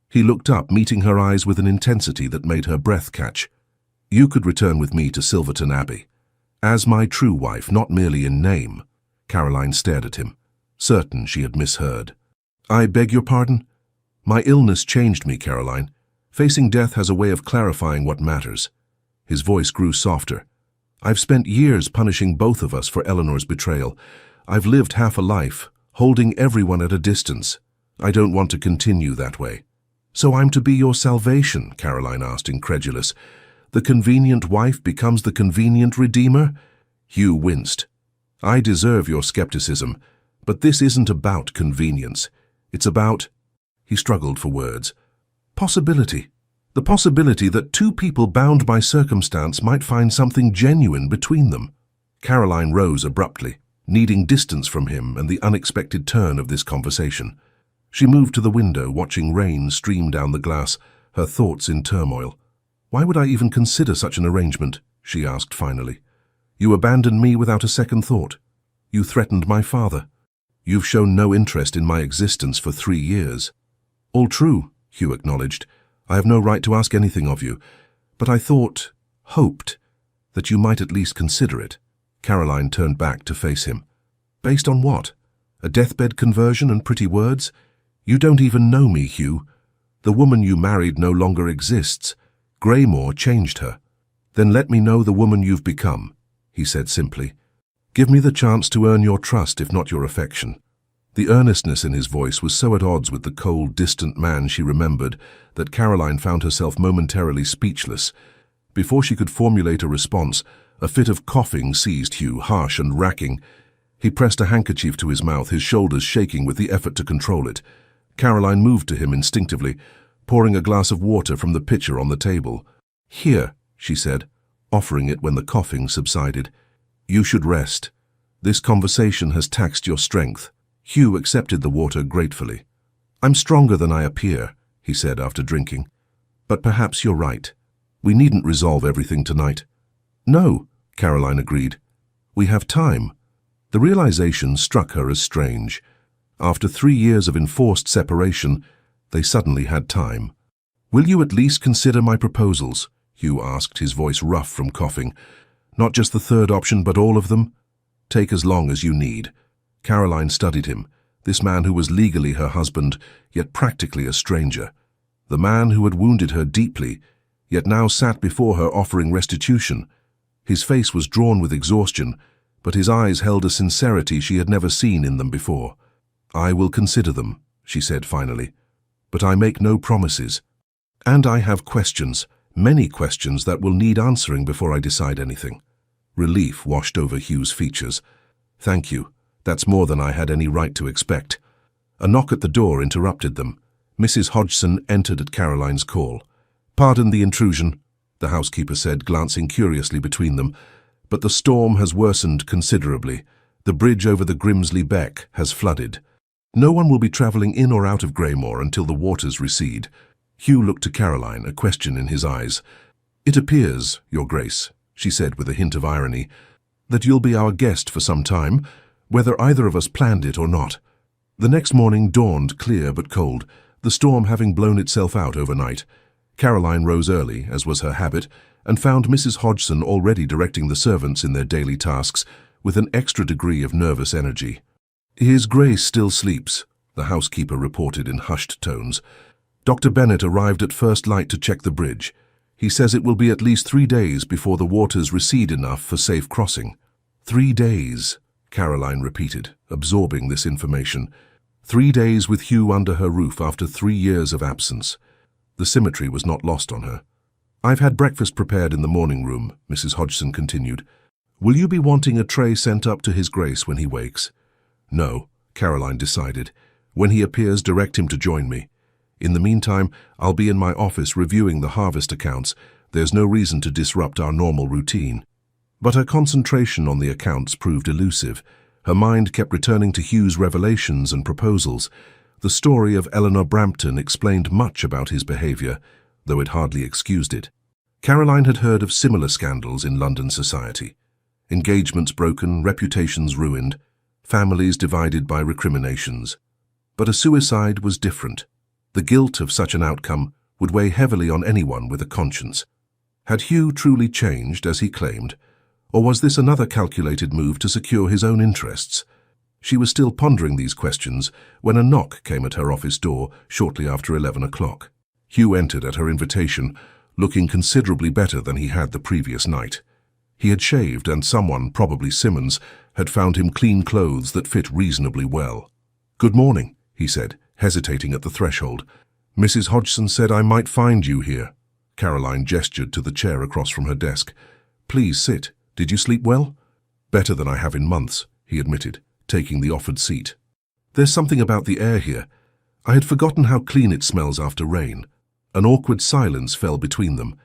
He looked up, meeting her eyes with an intensity that made her breath catch. You could return with me to Silverton Abbey. As my true wife, not merely in name. Caroline stared at him, certain she had misheard. I beg your pardon? My illness changed me, Caroline. Facing death has a way of clarifying what matters. His voice grew softer. I've spent years punishing both of us for Eleanor's betrayal. I've lived half a life, holding everyone at a distance. I don't want to continue that way. So I'm to be your salvation? Caroline asked, incredulous. The convenient wife becomes the convenient redeemer? Hugh winced. I deserve your skepticism, but this isn't about convenience. It's about... He struggled for words. Possibility. The possibility that two people bound by circumstance might find something genuine between them. Caroline rose abruptly, needing distance from him and the unexpected turn of this conversation. She moved to the window, watching rain stream down the glass, her thoughts in turmoil. Why would I even consider such an arrangement? She asked finally. You abandoned me without a second thought. You threatened my father. You've shown no interest in my existence for 3 years. All true, Hugh acknowledged. I have no right to ask anything of you, but I hoped, that you might at least consider it. Caroline turned back to face him. Based on what? A deathbed conversion and pretty words? You don't even know me, Hugh. The woman you married no longer exists. Greymore changed her. Then let me know the woman you've become, he said simply. Give me the chance to earn your trust, if not your affection. The earnestness in his voice was so at odds with the cold, distant man she remembered that Caroline found herself momentarily speechless. Before she could formulate a response, a fit of coughing seized Hugh, harsh and racking. He pressed a handkerchief to his mouth, his shoulders shaking with the effort to control it. Caroline moved to him instinctively, pouring a glass of water from the pitcher on the table. "Here," she said, offering it when the coughing subsided. "You should rest. This conversation has taxed your strength." Hugh accepted the water gratefully. "I'm stronger than I appear," he said after drinking. "But perhaps you're right. We needn't resolve everything tonight." "No," Caroline agreed. "We have time." The realization struck her as strange. After 3 years of enforced separation, they suddenly had time. "Will you at least consider my proposals?" Hugh asked, his voice rough from coughing. "Not just the third option, but all of them?" "Take as long as you need." Caroline studied him, this man who was legally her husband, yet practically a stranger. The man who had wounded her deeply, yet now sat before her offering restitution. His face was drawn with exhaustion, but his eyes held a sincerity she had never seen in them before. "I will consider them," she said finally, "but I make no promises. And I have questions, many questions that will need answering before I decide anything." Relief washed over Hugh's features. "Thank you. That's more than I had any right to expect." A knock at the door interrupted them. Mrs. Hodgson entered at Caroline's call. "Pardon the intrusion," the housekeeper said, glancing curiously between them, "but the storm has worsened considerably. The bridge over the Grimsley Beck has flooded. No one will be travelling in or out of Greymore until the waters recede." Hugh looked to Caroline, a question in his eyes. "It appears, Your Grace," she said with a hint of irony, "that you'll be our guest for some time, whether either of us planned it or not." The next morning dawned clear but cold, the storm having blown itself out overnight. Caroline rose early, as was her habit, and found Mrs. Hodgson already directing the servants in their daily tasks with an extra degree of nervous energy. "His Grace still sleeps," the housekeeper reported in hushed tones. "Dr. Bennet arrived at first light to check the bridge. He says it will be at least 3 days before the waters recede enough for safe crossing." 3 days, Caroline repeated, absorbing this information. 3 days with Hugh under her roof after 3 years of absence. The symmetry was not lost on her. "I've had breakfast prepared in the morning room," Mrs. Hodgson continued. "Will you be wanting a tray sent up to His Grace when he wakes?" "No," Caroline decided. "When he appears, direct him to join me. In the meantime, I'll be in my office reviewing the harvest accounts. There's no reason to disrupt our normal routine." But her concentration on the accounts proved elusive. Her mind kept returning to Hugh's revelations and proposals. The story of Eleanor Brampton explained much about his behaviour, though it hardly excused it. Caroline had heard of similar scandals in London society. Engagements broken, reputations ruined, families divided by recriminations. But a suicide was different. The guilt of such an outcome would weigh heavily on anyone with a conscience. Had Hugh truly changed, as he claimed, or was this another calculated move to secure his own interests? She was still pondering these questions when a knock came at her office door shortly after 11 o'clock. Hugh entered at her invitation, looking considerably better than he had the previous night. He had shaved, and someone, probably Simmons, had found him clean clothes that fit reasonably well. "Good morning," he said, hesitating at the threshold. "Mrs. Hodgson said I might find you here." Caroline gestured to the chair across from her desk. "Please sit. Did you sleep well?" "Better than I have in months," he admitted, taking the offered seat. "There's something about the air here. I had forgotten how clean it smells after rain." An awkward silence fell between them.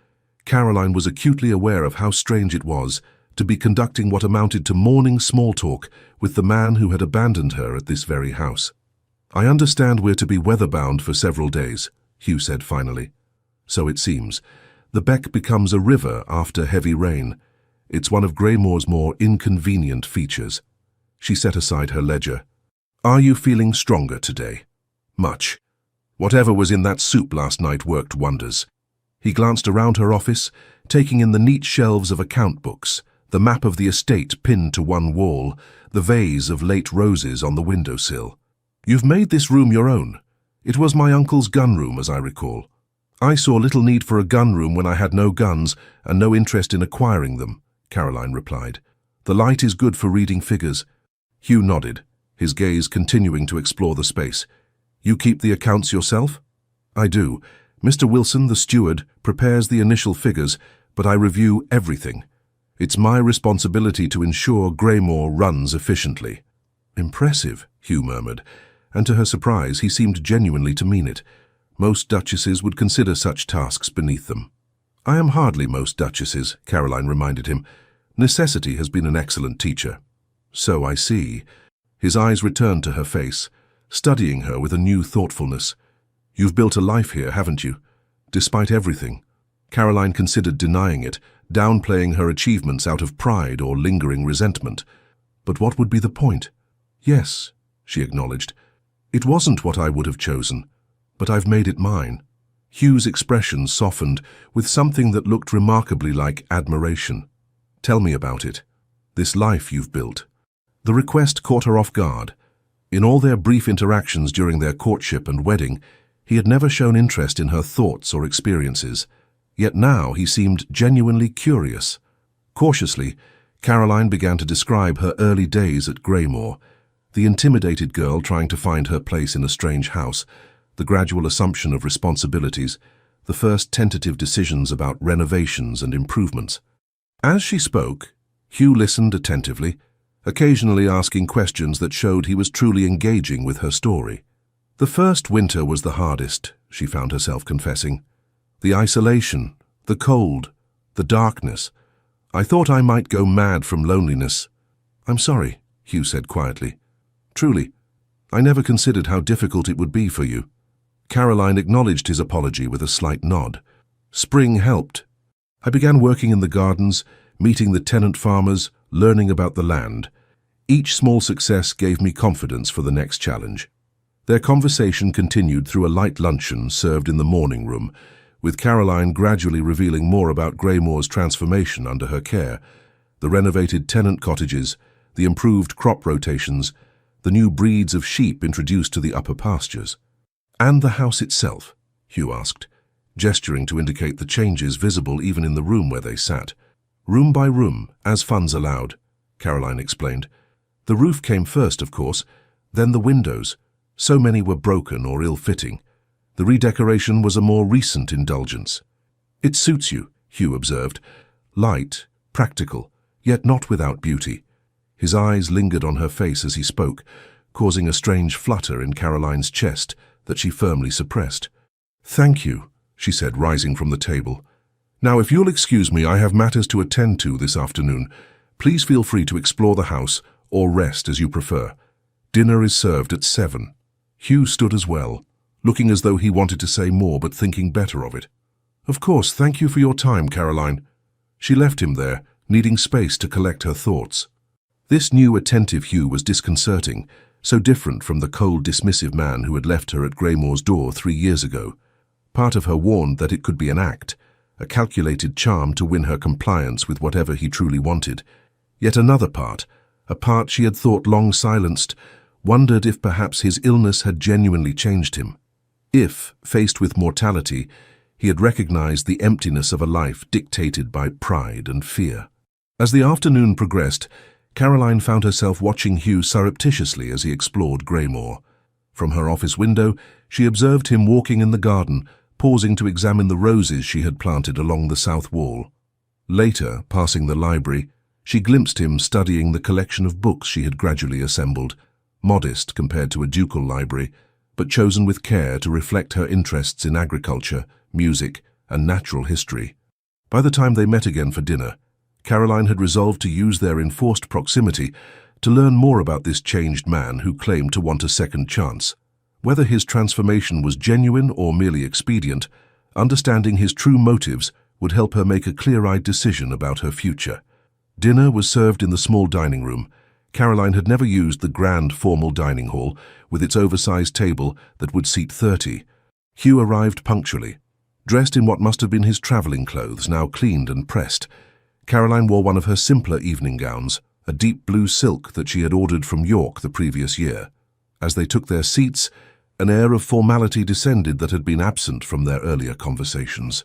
Caroline was acutely aware of how strange it was to be conducting what amounted to morning small talk with the man who had abandoned her at this very house. "I understand we're to be weather-bound for several days," Hugh said finally. "So it seems. The Beck becomes a river after heavy rain. It's one of Greymoor's more inconvenient features." She set aside her ledger. "Are you feeling stronger today?" "Much. Whatever was in that soup last night worked wonders." He glanced around her office, taking in the neat shelves of account books, the map of the estate pinned to one wall, the vase of late roses on the windowsill. "You've made this room your own. It was my uncle's gun room, as I recall. I saw little need for a gun room when I had no guns and no interest in acquiring them," Caroline replied. "The light is good for reading figures." Hugh nodded, his gaze continuing to explore the space. "You keep the accounts yourself?" "I do. Mr. Wilson, the steward, prepares the initial figures, but I review everything. It's my responsibility to ensure Greymore runs efficiently." "Impressive," Hugh murmured, and to her surprise he seemed genuinely to mean it. Most duchesses would consider such tasks beneath them. "I am hardly most duchesses," Caroline reminded him. "Necessity has been an excellent teacher." "So I see." His eyes returned to her face, studying her with a new thoughtfulness. "You've built a life here, haven't you? Despite everything." Caroline considered denying it, downplaying her achievements out of pride or lingering resentment. But what would be the point? "Yes," she acknowledged. "It wasn't what I would have chosen, but I've made it mine." Hugh's expression softened with something that looked remarkably like admiration. "Tell me about it. This life you've built." The request caught her off guard. In all their brief interactions during their courtship and wedding, he had never shown interest in her thoughts or experiences. Yet now he seemed genuinely curious. Cautiously, Caroline began to describe her early days at Greymore, the intimidated girl trying to find her place in a strange house, the gradual assumption of responsibilities, the first tentative decisions about renovations and improvements. As she spoke, Hugh listened attentively, occasionally asking questions that showed he was truly engaging with her story. "The first winter was the hardest," she found herself confessing. "The isolation, the cold, the darkness. I thought I might go mad from loneliness." "I'm sorry," Hugh said quietly. "Truly, I never considered how difficult it would be for you." Caroline acknowledged his apology with a slight nod. "Spring helped. I began working in the gardens, meeting the tenant farmers, learning about the land. Each small success gave me confidence for the next challenge." Their conversation continued through a light luncheon served in the morning room, with Caroline gradually revealing more about Greymoor's transformation under her care, the renovated tenant cottages, the improved crop rotations, the new breeds of sheep introduced to the upper pastures. "And the house itself?" Hugh asked, gesturing to indicate the changes visible even in the room where they sat. "Room by room, as funds allowed," Caroline explained. "The roof came first, of course, then the windows. So many were broken or ill-fitting. The redecoration was a more recent indulgence." "It suits you," Hugh observed. "Light, practical, yet not without beauty." His eyes lingered on her face as he spoke, causing a strange flutter in Caroline's chest that she firmly suppressed. "Thank you," she said, rising from the table. "Now, if you'll excuse me, I have matters to attend to this afternoon. Please feel free to explore the house or rest as you prefer. Dinner is served at 7. Hugh stood as well, looking as though he wanted to say more but thinking better of it. "Of course, thank you for your time, Caroline." She left him there, needing space to collect her thoughts. This new attentive Hugh was disconcerting, so different from the cold, dismissive man who had left her at Greymoor's door 3 years ago. Part of her warned that it could be an act, a calculated charm to win her compliance with whatever he truly wanted. Yet another part, a part she had thought long silenced, wondered if perhaps his illness had genuinely changed him. If, faced with mortality, he had recognized the emptiness of a life dictated by pride and fear. As the afternoon progressed, Caroline found herself watching Hugh surreptitiously as he explored Greymore. From her office window, she observed him walking in the garden, pausing to examine the roses she had planted along the south wall. Later, passing the library, she glimpsed him studying the collection of books she had gradually assembled, modest compared to a ducal library, but chosen with care to reflect her interests in agriculture, music, and natural history. By the time they met again for dinner, Caroline had resolved to use their enforced proximity to learn more about this changed man who claimed to want a second chance. Whether his transformation was genuine or merely expedient, understanding his true motives would help her make a clear-eyed decision about her future. Dinner was served in the small dining room. Caroline had never used the grand formal dining hall with its oversized table that would seat 30. Hugh arrived punctually, dressed in what must have been his traveling clothes, now cleaned and pressed. Caroline wore one of her simpler evening gowns, a deep blue silk that she had ordered from York the previous year. As they took their seats, an air of formality descended that had been absent from their earlier conversations.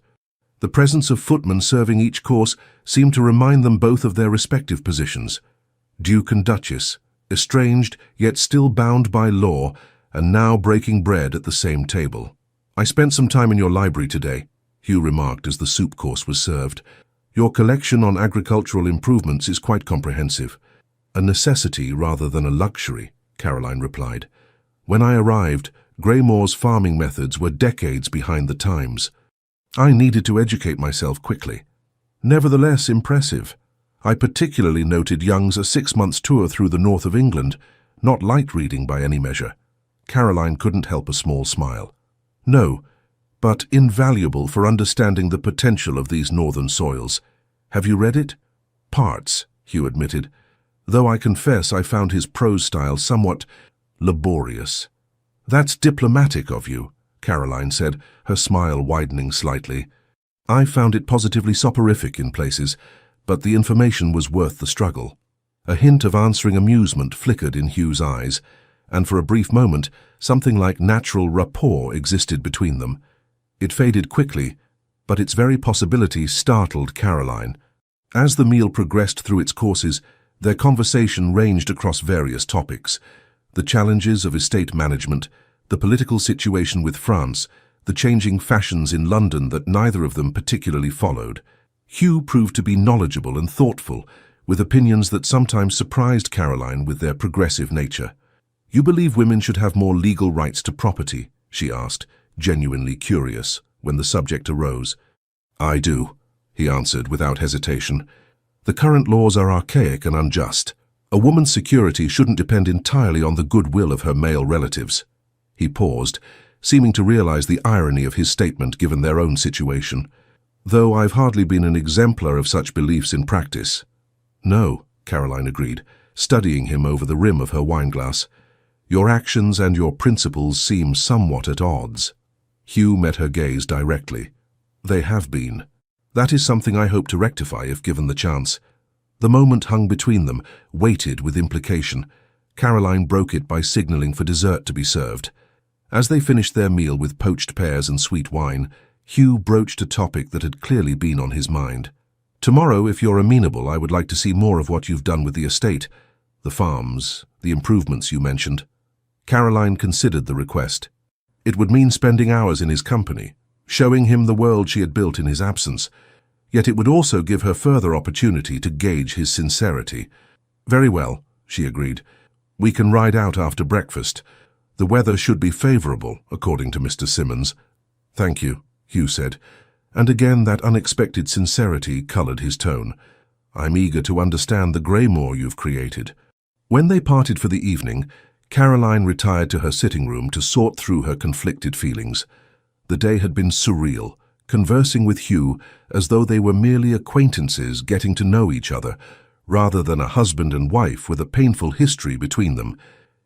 The presence of footmen serving each course seemed to remind them both of their respective positions. Duke and Duchess, estranged yet still bound by law, and now breaking bread at the same table. "I spent some time in your library today," Hugh remarked as the soup course was served. "Your collection on agricultural improvements is quite comprehensive." "A necessity rather than a luxury," Caroline replied. "When I arrived, Greymoor's farming methods were decades behind the times. I needed to educate myself quickly. Nevertheless impressive. I particularly noted Young's a 6-month tour through the north of England, not light reading by any measure." Caroline couldn't help a small smile. "No, but invaluable for understanding the potential of these northern soils. Have you read it?" "Parts," Hugh admitted, "though I confess I found his prose style somewhat laborious." "That's diplomatic of you," Caroline said, her smile widening slightly. "I found it positively soporific in places, but the information was worth the struggle." A hint of answering amusement flickered in Hugh's eyes, and for a brief moment something like natural rapport existed between them. It faded quickly, but its very possibility startled Caroline. As the meal progressed through its courses, their conversation ranged across various topics: the challenges of estate management, the political situation with France, the changing fashions in London that neither of them particularly followed. Hugh proved to be knowledgeable and thoughtful, with opinions that sometimes surprised Caroline with their progressive nature. "You believe women should have more legal rights to property?" she asked, genuinely curious, when the subject arose. "I do," he answered without hesitation. "The current laws are archaic and unjust. A woman's security shouldn't depend entirely on the goodwill of her male relatives." He paused, seeming to realize the irony of his statement given their own situation. "Though I've hardly been an exemplar of such beliefs in practice." "No," Caroline agreed, studying him over the rim of her wineglass. "Your actions and your principles seem somewhat at odds." Hugh met her gaze directly. "They have been. That is something I hope to rectify if given the chance." The moment hung between them, weighted with implication. Caroline broke it by signaling for dessert to be served. As they finished their meal with poached pears and sweet wine, Hugh broached a topic that had clearly been on his mind. "Tomorrow, if you're amenable, I would like to see more of what you've done with the estate, the farms, the improvements you mentioned." Caroline considered the request. It would mean spending hours in his company, showing him the world she had built in his absence. Yet it would also give her further opportunity to gauge his sincerity. "Very well," she agreed. "We can ride out after breakfast. The weather should be favorable, according to Mr. Simmons." "Thank you," Hugh said, and again that unexpected sincerity colored his tone. "I'm eager to understand the Greymoor you've created." When they parted for the evening, Caroline retired to her sitting room to sort through her conflicted feelings. The day had been surreal, conversing with Hugh as though they were merely acquaintances getting to know each other, rather than a husband and wife with a painful history between them.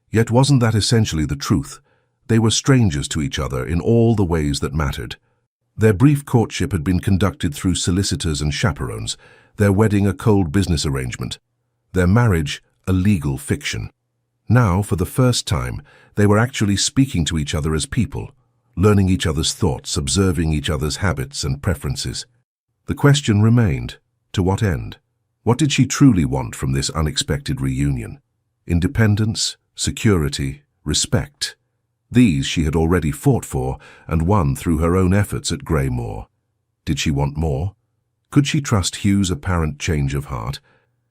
Yet wasn't that essentially the truth? They were strangers to each other in all the ways that mattered. Their brief courtship had been conducted through solicitors and chaperones, their wedding a cold business arrangement, their marriage a legal fiction. Now, for the first time, they were actually speaking to each other as people, learning each other's thoughts, observing each other's habits and preferences. The question remained, to what end? What did she truly want from this unexpected reunion? Independence, security, respect. These she had already fought for and won through her own efforts at Greymoor. Did she want more? Could she trust Hugh's apparent change of heart?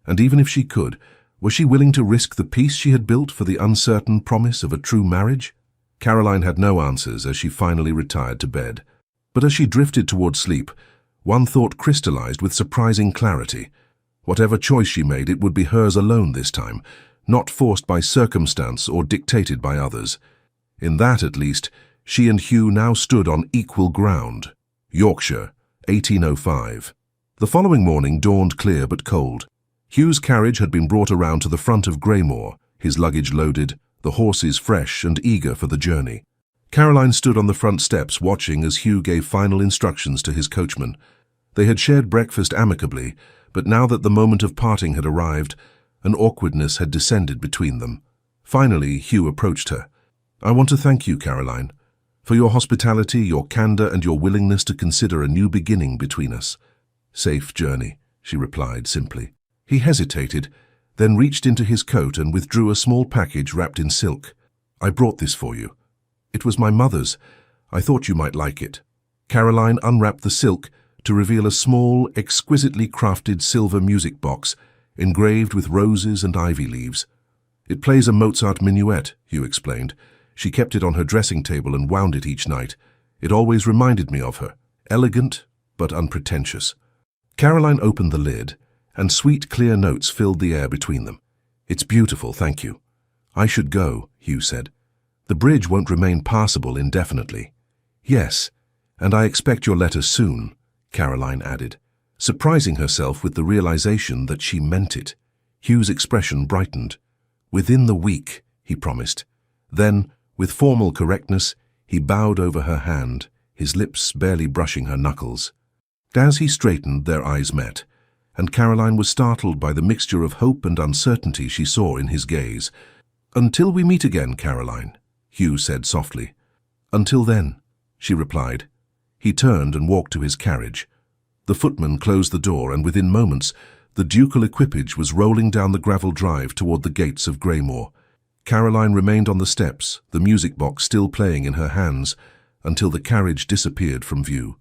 And even if she could, was she willing to risk the peace she had built for the uncertain promise of a true marriage? Caroline had no answers as she finally retired to bed. But as she drifted toward sleep, one thought crystallized with surprising clarity. Whatever choice she made, it would be hers alone this time, not forced by circumstance or dictated by others. In that, at least, she and Hugh now stood on equal ground. Yorkshire, 1805. The following morning dawned clear but cold. Hugh's carriage had been brought around to the front of Greymoor, his luggage loaded, the horses fresh and eager for the journey. Caroline stood on the front steps watching as Hugh gave final instructions to his coachman. They had shared breakfast amicably, but now that the moment of parting had arrived, an awkwardness had descended between them. Finally, Hugh approached her. "I want to thank you, Caroline, for your hospitality, your candor, and your willingness to consider a new beginning between us." "Safe journey," she replied simply. He hesitated, then reached into his coat and withdrew a small package wrapped in silk. "I brought this for you. It was my mother's. I thought you might like it." Caroline unwrapped the silk to reveal a small, exquisitely crafted silver music box engraved with roses and ivy leaves. "It plays a Mozart minuet," Hugh explained. "She kept it on her dressing table and wound it each night. It always reminded me of her, elegant but unpretentious." Caroline opened the lid, and sweet, clear notes filled the air between them. "It's beautiful, thank you." "I should go," Hugh said. "The bridge won't remain passable indefinitely." "Yes, and I expect your letter soon," Caroline added, surprising herself with the realization that she meant it. Hugh's expression brightened. "Within the week," he promised. Then, with formal correctness, he bowed over her hand, his lips barely brushing her knuckles. As he straightened, their eyes met, and Caroline was startled by the mixture of hope and uncertainty she saw in his gaze. "Until we meet again, Caroline," Hugh said softly. "Until then," she replied. He turned and walked to his carriage. The footman closed the door, and within moments, the ducal equipage was rolling down the gravel drive toward the gates of Greymore. Caroline remained on the steps, the music box still playing in her hands, until the carriage disappeared from view.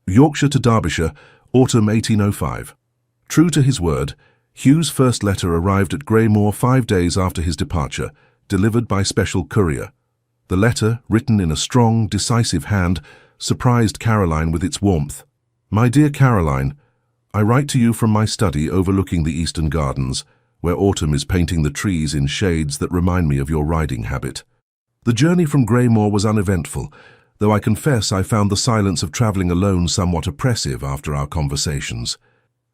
Yorkshire to Derbyshire, autumn 1805. True to his word, Hugh's first letter arrived at Greymore 5 days after his departure, delivered by special courier. The letter, written in a strong, decisive hand, surprised Caroline with its warmth. "My dear Caroline, I write to you from my study overlooking the eastern gardens, where autumn is painting the trees in shades that remind me of your riding habit. The journey from Greymore was uneventful, though I confess I found the silence of travelling alone somewhat oppressive after our conversations.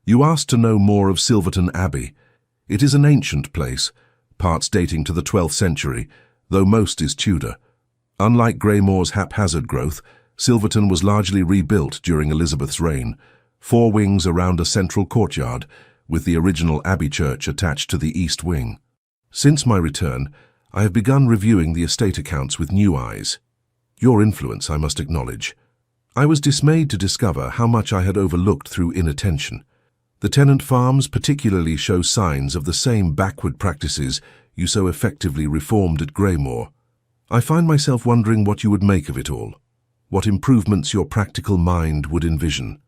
You asked to know more of Silverton Abbey. It is an ancient place, parts dating to the 12th century, though most is Tudor. Unlike Greymoor's haphazard growth, Silverton was largely rebuilt during Elizabeth's reign, 4 wings around a central courtyard, with the original abbey church attached to the east wing. Since my return, I have begun reviewing the estate accounts with new eyes. Your influence, I must acknowledge. I was dismayed to discover how much I had overlooked through inattention. The tenant farms particularly show signs of the same backward practices you so effectively reformed at Greymore. I find myself wondering what you would make of it all, what improvements your practical mind would envision.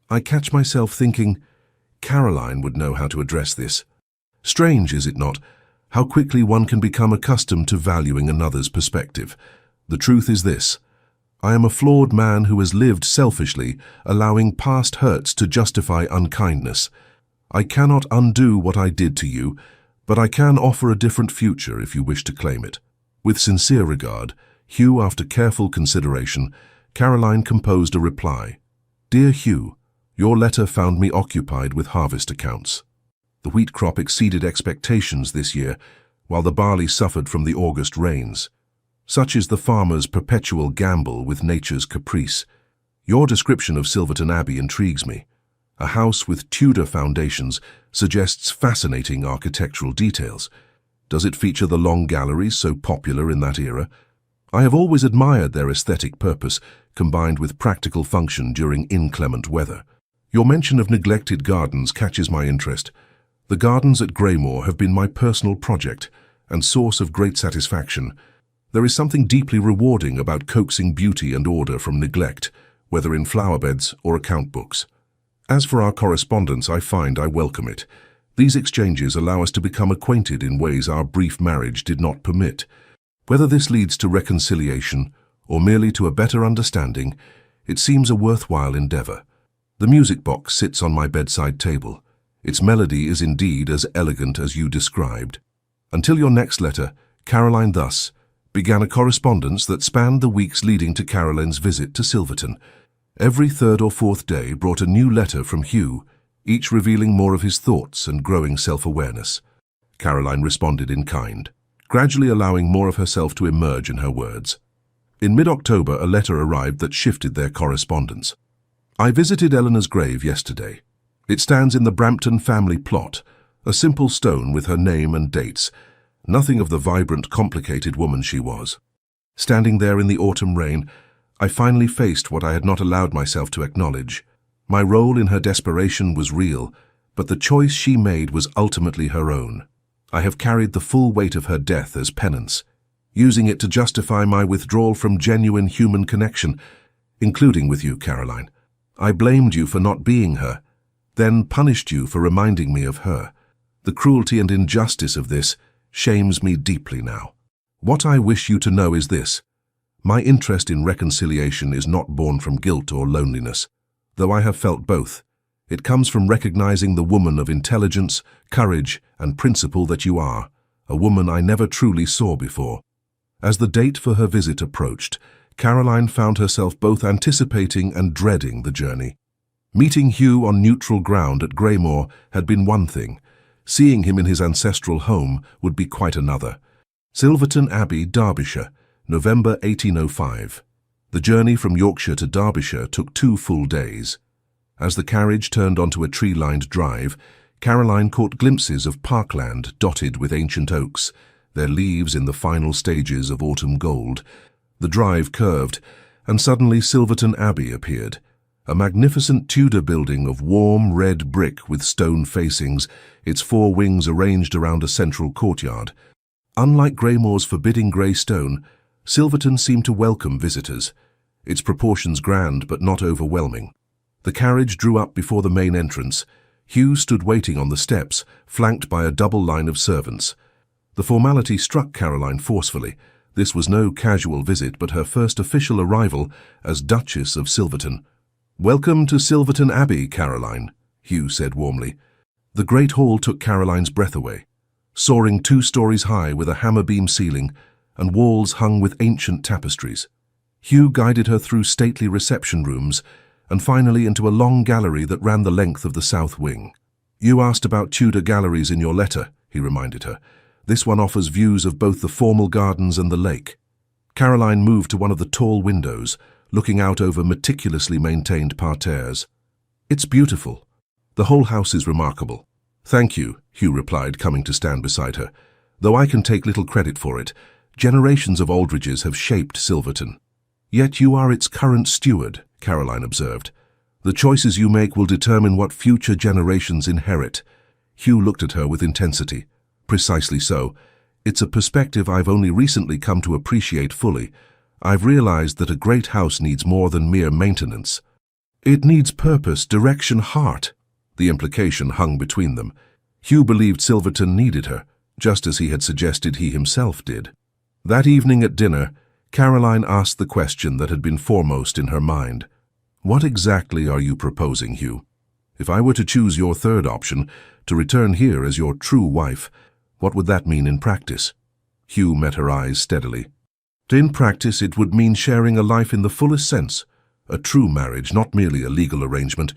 I catch myself thinking, Caroline would know how to address this. Strange, is it not, how quickly one can become accustomed to valuing another's perspective. The truth is this: I am a flawed man who has lived selfishly, allowing past hurts to justify unkindness. I cannot undo what I did to you, but I can offer a different future if you wish to claim it. With sincere regard, Hugh. After careful consideration, Caroline composed a reply. Dear Hugh, your letter found me occupied with harvest accounts. The wheat crop exceeded expectations this year, while the barley suffered from the August rains. Such is the farmer's perpetual gamble with nature's caprice. Your description of Silverton Abbey intrigues me. A house with Tudor foundations suggests fascinating architectural details. Does it feature the long galleries so popular in that era? I have always admired their aesthetic purpose, combined with practical function during inclement weather. Your mention of neglected gardens catches my interest. The gardens at Greymore have been my personal project and source of great satisfaction. There is something deeply rewarding about coaxing beauty and order from neglect, whether in flower beds or account books. As for our correspondence, I find I welcome it. These exchanges allow us to become acquainted in ways our brief marriage did not permit. Whether this leads to reconciliation or merely to a better understanding, it seems a worthwhile endeavor. The music box sits on my bedside table. Its melody is indeed as elegant as you described. Until your next letter, Caroline thus began a correspondence that spanned the weeks leading to Caroline's visit to Silverton. Every third or fourth day brought a new letter from Hugh, each revealing more of his thoughts and growing self-awareness. Caroline responded in kind, gradually allowing more of herself to emerge in her words. In mid-October, a letter arrived that shifted their correspondence. I visited Eleanor's grave yesterday. It stands in the Brampton family plot, a simple stone with her name and dates, nothing of the vibrant, complicated woman she was. Standing there in the autumn rain, I finally faced what I had not allowed myself to acknowledge. My role in her desperation was real, but the choice she made was ultimately her own. I have carried the full weight of her death as penance, using it to justify my withdrawal from genuine human connection, including with you, Caroline. I blamed you for not being her, then punished you for reminding me of her. The cruelty and injustice of this shames me deeply now. What I wish you to know is this. My interest in reconciliation is not born from guilt or loneliness, though I have felt both. It comes from recognizing the woman of intelligence, courage, and principle that you are, a woman I never truly saw before. As the date for her visit approached, Caroline found herself both anticipating and dreading the journey. Meeting Hugh on neutral ground at Greymore had been one thing. Seeing him in his ancestral home would be quite another. Silverton Abbey, Derbyshire, November 1805. The journey from Yorkshire to Derbyshire took 2 full days. As the carriage turned onto a tree-lined drive, Caroline caught glimpses of parkland dotted with ancient oaks, their leaves in the final stages of autumn gold. The drive curved, and suddenly Silverton Abbey appeared, a magnificent Tudor building of warm red brick with stone facings, its 4 wings arranged around a central courtyard. Unlike Greymoor's forbidding grey stone, Silverton seemed to welcome visitors, its proportions grand but not overwhelming. The carriage drew up before the main entrance. Hugh stood waiting on the steps, flanked by a double line of servants. The formality struck Caroline forcefully. This was no casual visit, but her first official arrival as Duchess of Silverton. "Welcome to Silverton Abbey, Caroline," Hugh said warmly. The great hall took Caroline's breath away. Soaring 2 stories high with a hammer-beam ceiling and walls hung with ancient tapestries. Hugh guided her through stately reception rooms and finally into a long gallery that ran the length of the south wing. "You asked about Tudor galleries in your letter," he reminded her. "This one offers views of both the formal gardens and the lake." Caroline moved to one of the tall windows, looking out over meticulously maintained parterres. "It's beautiful. The whole house is remarkable." "Thank you," Hugh replied, coming to stand beside her. "Though I can take little credit for it, generations of Aldridges have shaped Silverton." "Yet you are its current steward," Caroline observed. "The choices you make will determine what future generations inherit." Hugh looked at her with intensity. "Precisely so. It's a perspective I've only recently come to appreciate fully. I've realized that a great house needs more than mere maintenance. It needs purpose, direction, heart." The implication hung between them. Hugh believed Silverton needed her, just as he had suggested he himself did. That evening at dinner, Caroline asked the question that had been foremost in her mind. "What exactly are you proposing, Hugh? If I were to choose your third option, to return here as your true wife, what would that mean in practice?" Hugh met her eyes steadily. "In practice, it would mean sharing a life in the fullest sense, a true marriage, not merely a legal arrangement.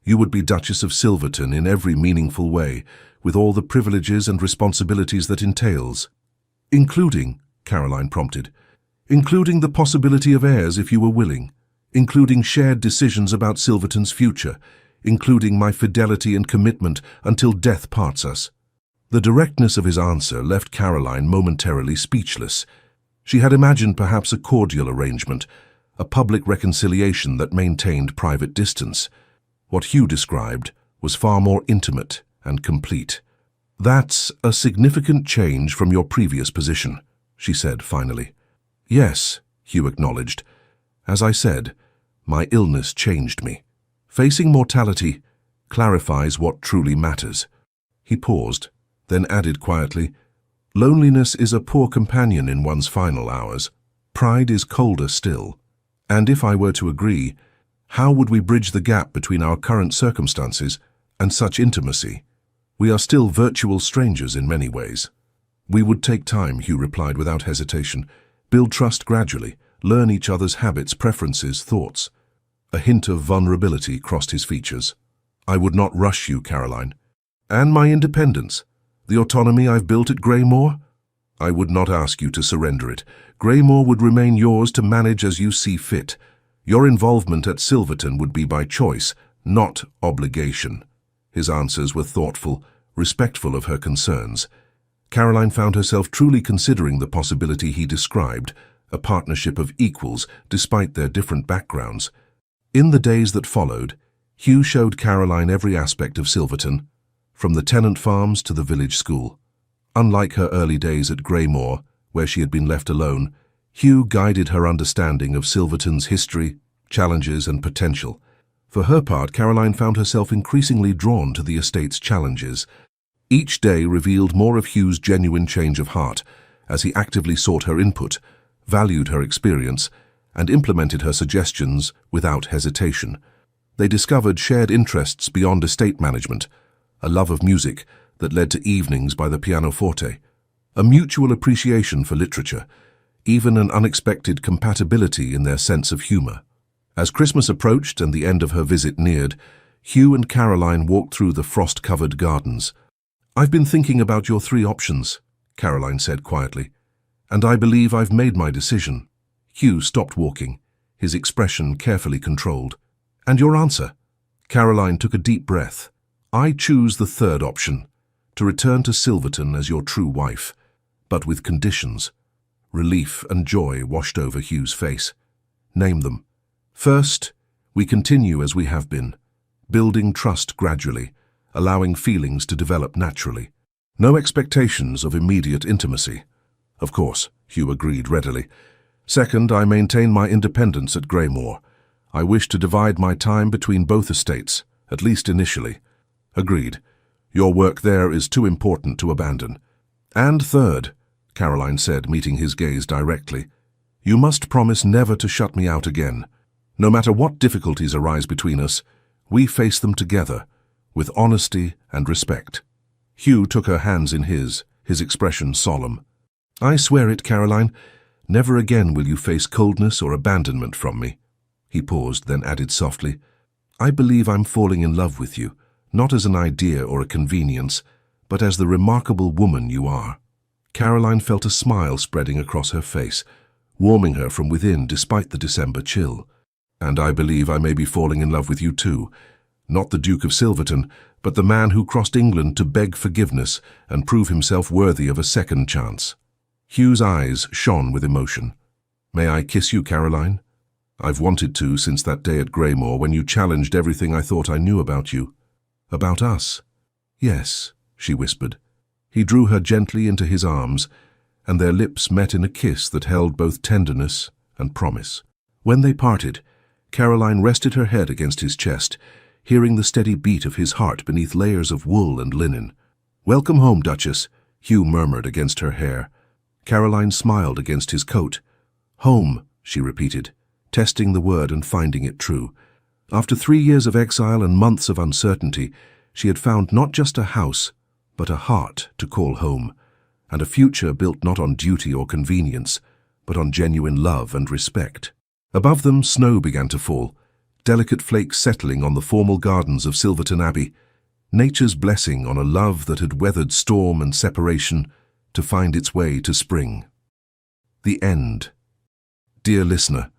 You would be Duchess of Silverton in every meaningful way, with all the privileges and responsibilities that entails." "Including," Caroline prompted, "including the possibility of heirs if you were willing, including shared decisions about Silverton's future, including my fidelity and commitment until death parts us." The directness of his answer left Caroline momentarily speechless. She had imagined perhaps a cordial arrangement, a public reconciliation that maintained private distance. What Hugh described was far more intimate and complete. "That's a significant change from your previous position," she said finally. "Yes," Hugh acknowledged. "As I said, my illness changed me. Facing mortality clarifies what truly matters." He paused, then added quietly, "Loneliness is a poor companion in one's final hours. Pride is colder still. And if I were to agree, how would we bridge the gap between our current circumstances and such intimacy? We are still virtual strangers in many ways." "We would take time," Hugh replied without hesitation. "Build trust gradually, learn each other's habits, preferences, thoughts." A hint of vulnerability crossed his features. "I would not rush you, Caroline. And my independence, the autonomy I've built at Greymore? I would not ask you to surrender it. Greymore would remain yours to manage as you see fit. Your involvement at Silverton would be by choice, not obligation." His answers were thoughtful, respectful of her concerns. Caroline found herself truly considering the possibility he described, a partnership of equals despite their different backgrounds. In the days that followed, Hugh showed Caroline every aspect of Silverton, from the tenant farms to the village school. Unlike her early days at Greymoor, where she had been left alone, Hugh guided her understanding of Silverton's history, challenges and potential. For her part, Caroline found herself increasingly drawn to the estate's challenges. Each day revealed more of Hugh's genuine change of heart, as he actively sought her input, valued her experience, and implemented her suggestions without hesitation. They discovered shared interests beyond estate management, a love of music that led to evenings by the pianoforte, a mutual appreciation for literature, even an unexpected compatibility in their sense of humor. As Christmas approached and the end of her visit neared, Hugh and Caroline walked through the frost-covered gardens. "I've been thinking about your three options," Caroline said quietly, "and I believe I've made my decision." Hugh stopped walking, his expression carefully controlled. "And your answer?" Caroline took a deep breath. "I choose the third option, to return to Silverton as your true wife, but with conditions." Relief and joy washed over Hugh's face. "Name them." "First, we continue as we have been, building trust gradually, allowing feelings to develop naturally. No expectations of immediate intimacy." "Of course," Hugh agreed readily. "Second, I maintain my independence at Greymoor. I wish to divide my time between both estates, at least initially." "Agreed. Your work there is too important to abandon." "And third," Caroline said, meeting his gaze directly, "you must promise never to shut me out again. No matter what difficulties arise between us, we face them together, with honesty and respect." Hugh took her hands in his expression solemn. "I swear it, Caroline. Never again will you face coldness or abandonment from me." He paused, then added softly, "I believe I'm falling in love with you, not as an idea or a convenience, but as the remarkable woman you are." Caroline felt a smile spreading across her face, warming her from within despite the December chill. "And I believe I may be falling in love with you too. Not the Duke of Silverton, but the man who crossed England to beg forgiveness and prove himself worthy of a second chance." Hugh's eyes shone with emotion. "May I kiss you, Caroline? I've wanted to since that day at Greymoor when you challenged everything I thought I knew about you." "About us?" "Yes," she whispered. He drew her gently into his arms, and their lips met in a kiss that held both tenderness and promise. When they parted, Caroline rested her head against his chest, hearing the steady beat of his heart beneath layers of wool and linen. "Welcome home, Duchess," Hugh murmured against her hair. Caroline smiled against his coat. "Home," she repeated, testing the word and finding it true. After 3 years of exile and months of uncertainty, she had found not just a house, but a heart to call home, and a future built not on duty or convenience, but on genuine love and respect. Above them, snow began to fall, delicate flakes settling on the formal gardens of Silverton Abbey, nature's blessing on a love that had weathered storm and separation to find its way to spring. The end. Dear listener,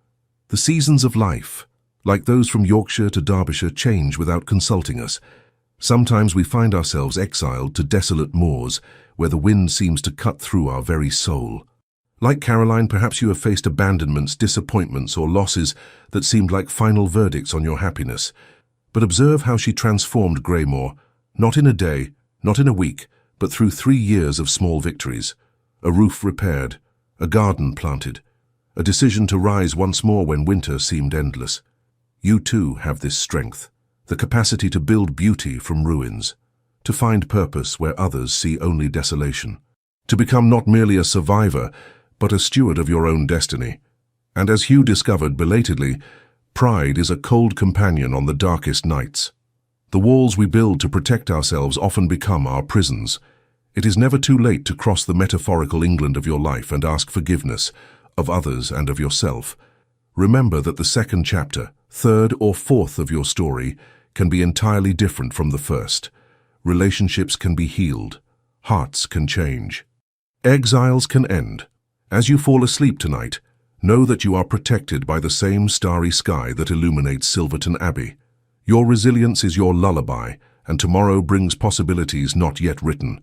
the seasons of life, like those from Yorkshire to Derbyshire, change without consulting us. Sometimes we find ourselves exiled to desolate moors where the wind seems to cut through our very soul. Like Caroline, perhaps you have faced abandonments, disappointments, or losses that seemed like final verdicts on your happiness. But observe how she transformed Greymoor, not in a day, not in a week, but through 3 years of small victories. A roof repaired, a garden planted, a decision to rise once more when winter seemed endless. You too have this strength, the capacity to build beauty from ruins, to find purpose where others see only desolation, to become not merely a survivor, but a steward of your own destiny. And as Hugh discovered belatedly, pride is a cold companion on the darkest nights. The walls we build to protect ourselves often become our prisons. It is never too late to cross the metaphorical England of your life and ask forgiveness of others and of yourself. Remember that the second chapter, third or fourth of your story, can be entirely different from the first. Relationships can be healed. Hearts can change. Exiles can end. As you fall asleep tonight, know that you are protected by the same starry sky that illuminates Silverton Abbey. Your resilience is your lullaby, and tomorrow brings possibilities not yet written.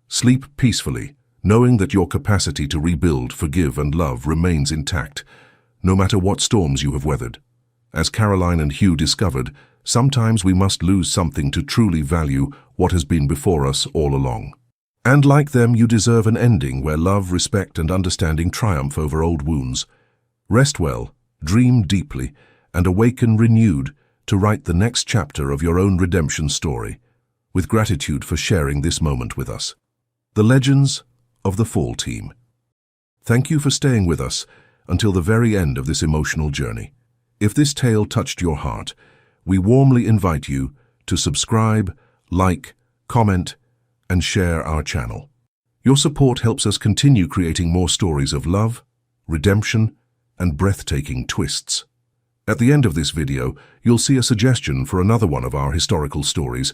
Sleep peacefully, knowing that your capacity to rebuild, forgive, and love remains intact, no matter what storms you have weathered. As Caroline and Hugh discovered, sometimes we must lose something to truly value what has been before us all along. And like them, you deserve an ending where love, respect, and understanding triumph over old wounds. Rest well, dream deeply, and awaken renewed to write the next chapter of your own redemption story, with gratitude for sharing this moment with us. The Legends of the Fall Team. Thank you for staying with us until the very end of this emotional journey. If this tale touched your heart, we warmly invite you to subscribe, like, comment, and share our channel. Your support helps us continue creating more stories of love, redemption, and breathtaking twists. At the end of this video, you'll see a suggestion for another one of our historical stories.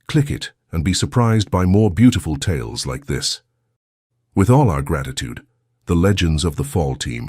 Click it and be surprised by more beautiful tales like this. With all our gratitude, the Legends of the Fall Team